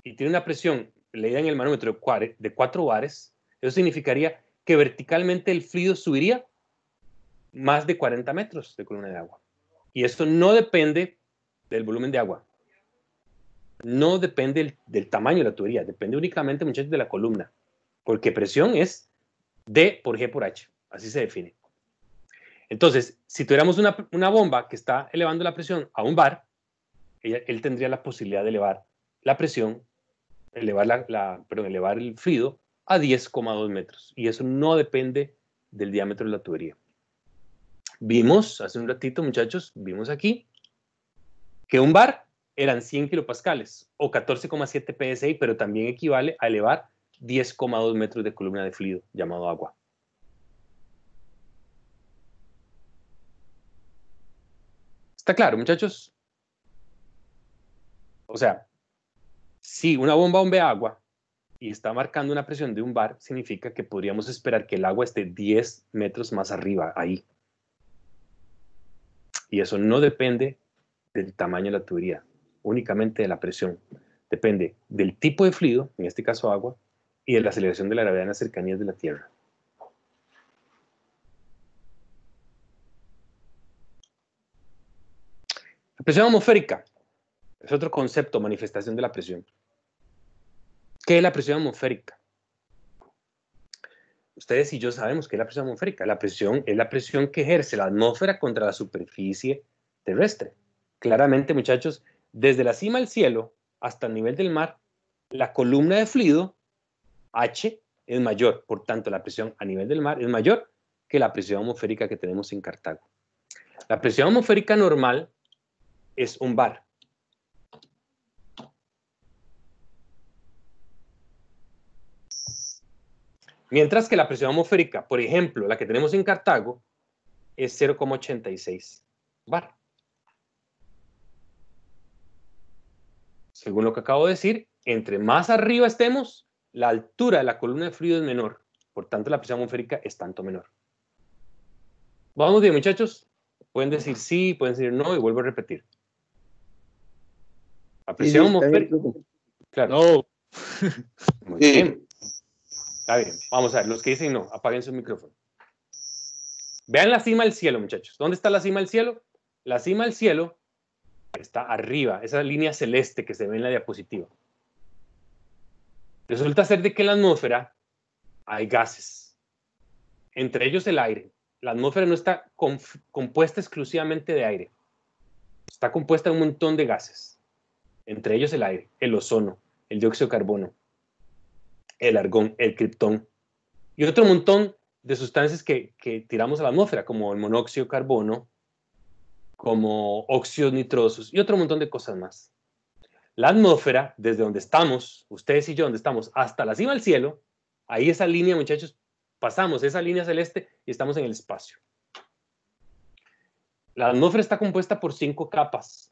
y tiene una presión leída en el manómetro de 4 bares, eso significaría que verticalmente el fluido subiría más de 40 metros de columna de agua. Y esto no depende del volumen de agua. No depende del tamaño de la tubería. Depende únicamente, muchachos, de la columna. Porque presión es D por G por H. Así se define. Entonces, si tuviéramos una bomba que está elevando la presión a un bar, él tendría la posibilidad de elevar la presión, elevar el fluido a 10,2 metros. Y eso no depende del diámetro de la tubería. Vimos hace un ratito, muchachos, vimos aquí que un bar eran 100 kilopascales o 14,7 psi, pero también equivale a elevar 10,2 metros de columna de fluido llamado agua. ¿Está claro, muchachos? O sea, si una bomba bombea agua y está marcando una presión de un bar, significa que podríamos esperar que el agua esté 10 metros más arriba, ahí. Y eso no depende del tamaño de la tubería, únicamente de la presión. Depende del tipo de fluido, en este caso agua, y de la aceleración de la gravedad en las cercanías de la Tierra. La presión atmosférica es otro concepto, manifestación de la presión. ¿Qué es la presión atmosférica? Ustedes y yo sabemos qué es la presión atmosférica. La presión es la presión que ejerce la atmósfera contra la superficie terrestre. Claramente, muchachos, desde la cima del cielo hasta el nivel del mar, la columna de fluido, H, es mayor. Por tanto, la presión a nivel del mar es mayor que la presión atmosférica que tenemos en Cartago. La presión atmosférica normal es un bar. Mientras que la presión atmosférica, por ejemplo, la que tenemos en Cartago, es 0,86 bar. Según lo que acabo de decir, entre más arriba estemos, la altura de la columna de fluido es menor. Por tanto, la presión atmosférica es tanto menor. Vamos bien, muchachos. Pueden decir sí, pueden decir no, y vuelvo a repetir. La presión atmosférica... Claro. No. Muy bien. Está bien. Vamos a ver. Los que dicen no, apaguen su micrófono. Vean la cima del cielo, muchachos. ¿Dónde está la cima del cielo? La cima del cielo está arriba, esa línea celeste que se ve en la diapositiva. Resulta ser de que en la atmósfera hay gases, entre ellos el aire. La atmósfera no está compuesta exclusivamente de aire, está compuesta de un montón de gases, entre ellos el aire, el ozono, el dióxido de carbono, el argón, el criptón y otro montón de sustancias que tiramos a la atmósfera, como el monóxido de carbono, como óxidos nitrosos y otro montón de cosas más. La atmósfera, desde donde estamos, ustedes y yo, donde estamos, hasta la cima del cielo, ahí esa línea, muchachos, pasamos esa línea celeste y estamos en el espacio. La atmósfera está compuesta por 5 capas.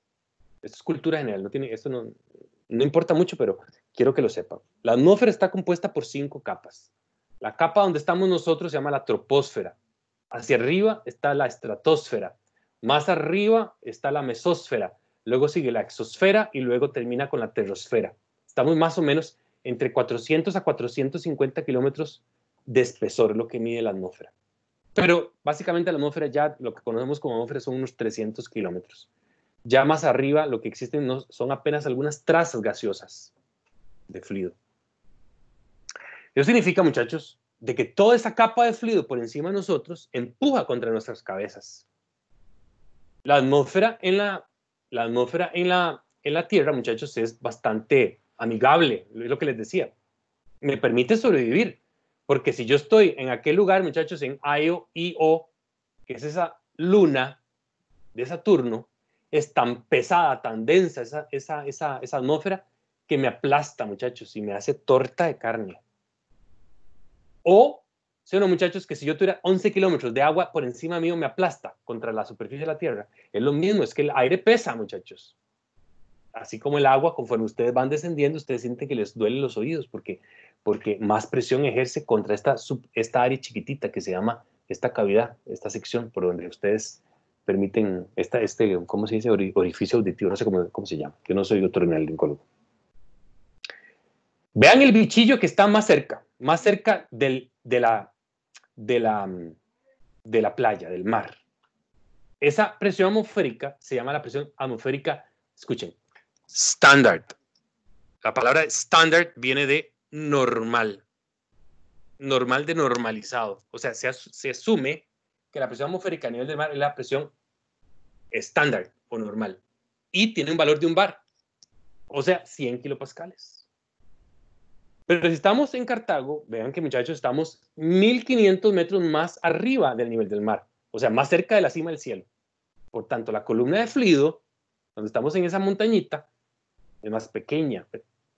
Esto es cultura general, esto no importa mucho, pero quiero que lo sepan. La atmósfera está compuesta por 5 capas. La capa donde estamos nosotros se llama la troposfera. Hacia arriba está la estratosfera. Más arriba está la mesósfera, luego sigue la exosfera y luego termina con la terrosfera. Estamos más o menos entre 400 a 450 kilómetros de espesor, lo que mide la atmósfera. Pero básicamente la atmósfera ya, lo que conocemos como atmósfera son unos 300 kilómetros. Ya más arriba lo que existen son apenas algunas trazas gaseosas de fluido. Eso significa, muchachos, de que toda esa capa de fluido por encima de nosotros empuja contra nuestras cabezas. La atmósfera en la Tierra, muchachos, es bastante amigable, es lo que les decía. me permite sobrevivir. Porque si yo estoy en aquel lugar, muchachos, en Io, que es esa luna de Saturno, es tan pesada, tan densa esa atmósfera, que me aplasta, muchachos, y me hace torta de carne. O, ¿sí o no, muchachos? Que si yo tuviera 11 kilómetros de agua por encima mío, me aplasta contra la superficie de la Tierra. Es lo mismo, es que el aire pesa, muchachos. Así como el agua, conforme ustedes van descendiendo, ustedes sienten que les duelen los oídos, porque más presión ejerce contra esta área chiquitita que se llama esta cavidad, esta sección por donde ustedes permiten, ¿cómo se dice? Orificio auditivo, no sé cómo se llama, que no soy otorrinolaringólogo. Vean el bichillo que está más cerca de la playa, del mar. Esa presión atmosférica se llama la presión atmosférica, escuchen, standard. La palabra standard viene de normal. Normal de normalizado. O sea, se asume que la presión atmosférica a nivel del mar es la presión estándar o normal. Y tiene un valor de un bar. O sea, 100 kilopascales. Pero si estamos en Cartago, vean que, muchachos, estamos 1500 metros más arriba del nivel del mar. O sea, más cerca de la cima del cielo. Por tanto, la columna de fluido, donde estamos en esa montañita, es más pequeña,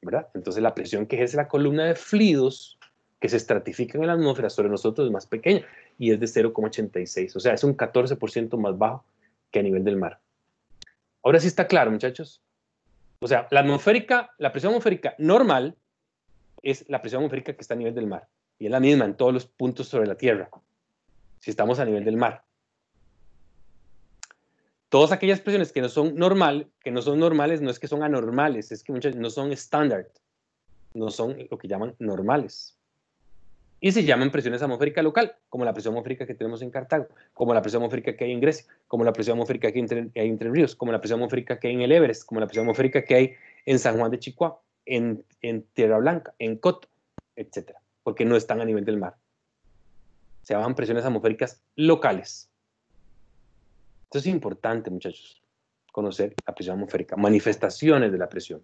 ¿verdad? Entonces la presión que ejerce la columna de fluidos que se estratifican en la atmósfera sobre nosotros es más pequeña y es de 0,86. O sea, es un 14% más bajo que a nivel del mar. Ahora sí está claro, muchachos. O sea, la presión atmosférica normal es la presión atmosférica que está a nivel del mar. Y es la misma en todos los puntos sobre la Tierra, si estamos a nivel del mar. Todas aquellas presiones que no son normales, no es que son anormales, es que muchas no son estándar, no son lo que llaman normales. Y se llaman presiones atmosféricas local, como la presión atmosférica que tenemos en Cartago, como la presión atmosférica que hay en Grecia, como la presión atmosférica que hay Entre Ríos, como la presión atmosférica que hay en el Everest, como la presión atmosférica que hay en San Juan de Chicoa, en Tierra Blanca, en Coto, etc. Porque no están a nivel del mar. Se llaman presiones atmosféricas locales. Esto es importante, muchachos, conocer la presión atmosférica, manifestaciones de la presión.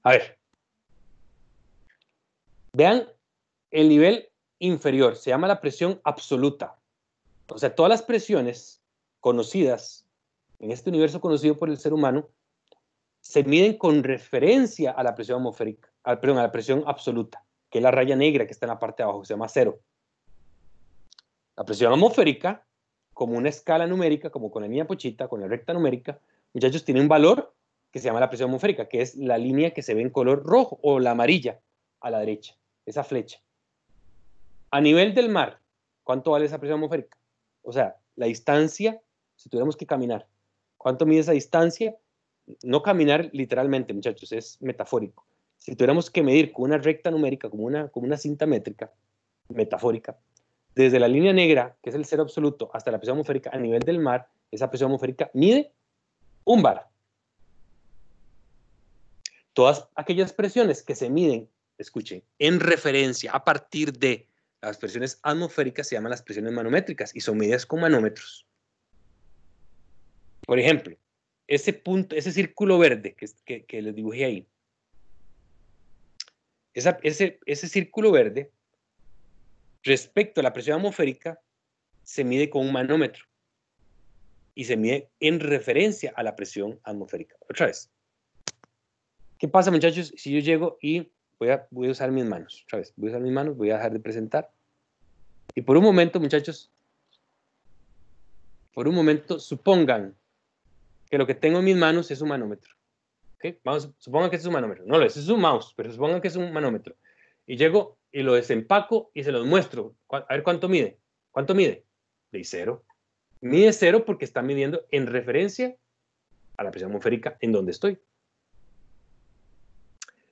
A ver, vean el nivel inferior, se llama la presión absoluta. O sea, todas las presiones conocidas en este universo conocido por el ser humano se miden con referencia a la presión atmosférica, a la presión absoluta, que es la raya negra que está en la parte de abajo, se llama 0. La presión atmosférica, como una escala numérica, como con la línea pochita, con la recta numérica, muchachos, tiene un valor que se llama la presión atmosférica, que es la línea que se ve en color rojo o la amarilla a la derecha, esa flecha. A nivel del mar, ¿cuánto vale esa presión atmosférica? O sea, la distancia, si tuviéramos que caminar, ¿cuánto mide esa distancia? No caminar literalmente, muchachos, es metafórico. Si tuviéramos que medir con una recta numérica, como una cinta métrica, metafórica, desde la línea negra, que es el 0 absoluto, hasta la presión atmosférica a nivel del mar, esa presión atmosférica mide 1 bar. Todas aquellas presiones que se miden, escuchen, en referencia a partir de las presiones atmosféricas se llaman las presiones manométricas y son medidas con manómetros. Por ejemplo, ese círculo verde que les dibujé ahí, ese círculo verde, respecto a la presión atmosférica, se mide con un manómetro y se mide en referencia a la presión atmosférica. Otra vez. ¿Qué pasa, muchachos, si yo llego y voy a usar mis manos? Otra vez, voy a usar mis manos, voy a dejar de presentar. Y por un momento, muchachos, supongan que lo que tengo en mis manos es un manómetro. ¿Okay? Supongan que es un manómetro. No, es un mouse, pero supongan que es un manómetro. Y llego y lo desempaco y se los muestro. A ver cuánto mide. ¿Cuánto mide? De 0. Mide 0 porque está midiendo en referencia a la presión atmosférica en donde estoy.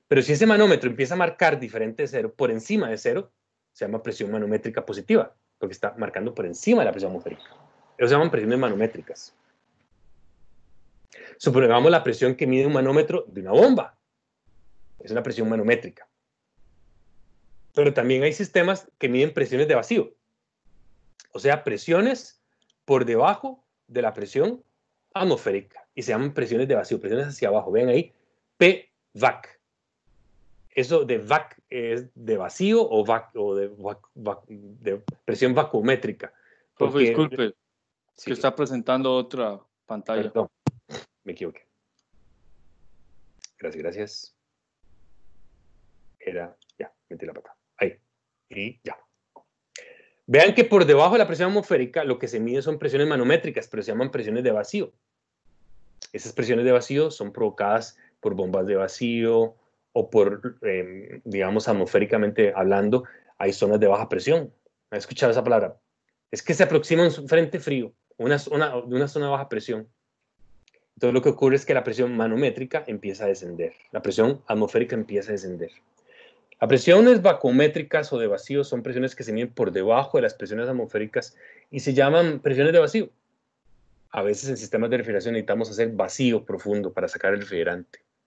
Pero si ese manómetro empieza a marcar diferente de 0, por encima de 0, se llama presión manométrica positiva, porque está marcando por encima de la presión atmosférica. Eso se llaman presiones manométricas. Supongamos la presión que mide un manómetro de una bomba. Es una presión manométrica. Pero también hay sistemas que miden presiones de vacío. O sea, presiones por debajo de la presión atmosférica. Y se llaman presiones de vacío, presiones hacia abajo. Ven ahí, PVAC. ¿Eso de VAC es de vacío o de presión vacuométrica? Profe, disculpe, que está presentando otra pantalla. Perdón, me equivoqué. Gracias. Ya, metí la pata. Ahí. Y ya. Vean que por debajo de la presión atmosférica lo que se mide son presiones manométricas, pero se llaman presiones de vacío. Esas presiones de vacío son provocadas por bombas de vacío o por, digamos, atmosféricamente hablando, hay zonas de baja presión. ¿Has escuchado esa palabra? Es que se aproxima un frente frío, una zona de baja presión. Entonces lo que ocurre es que la presión manométrica empieza a descender, la presión atmosférica empieza a descender. Las presiones vacuométricas o de vacío son presiones que se miden por debajo de las presiones atmosféricas y se llaman presiones de vacío. A veces en sistemas de refrigeración necesitamos hacer vacío profundo para sacar el refrigerante.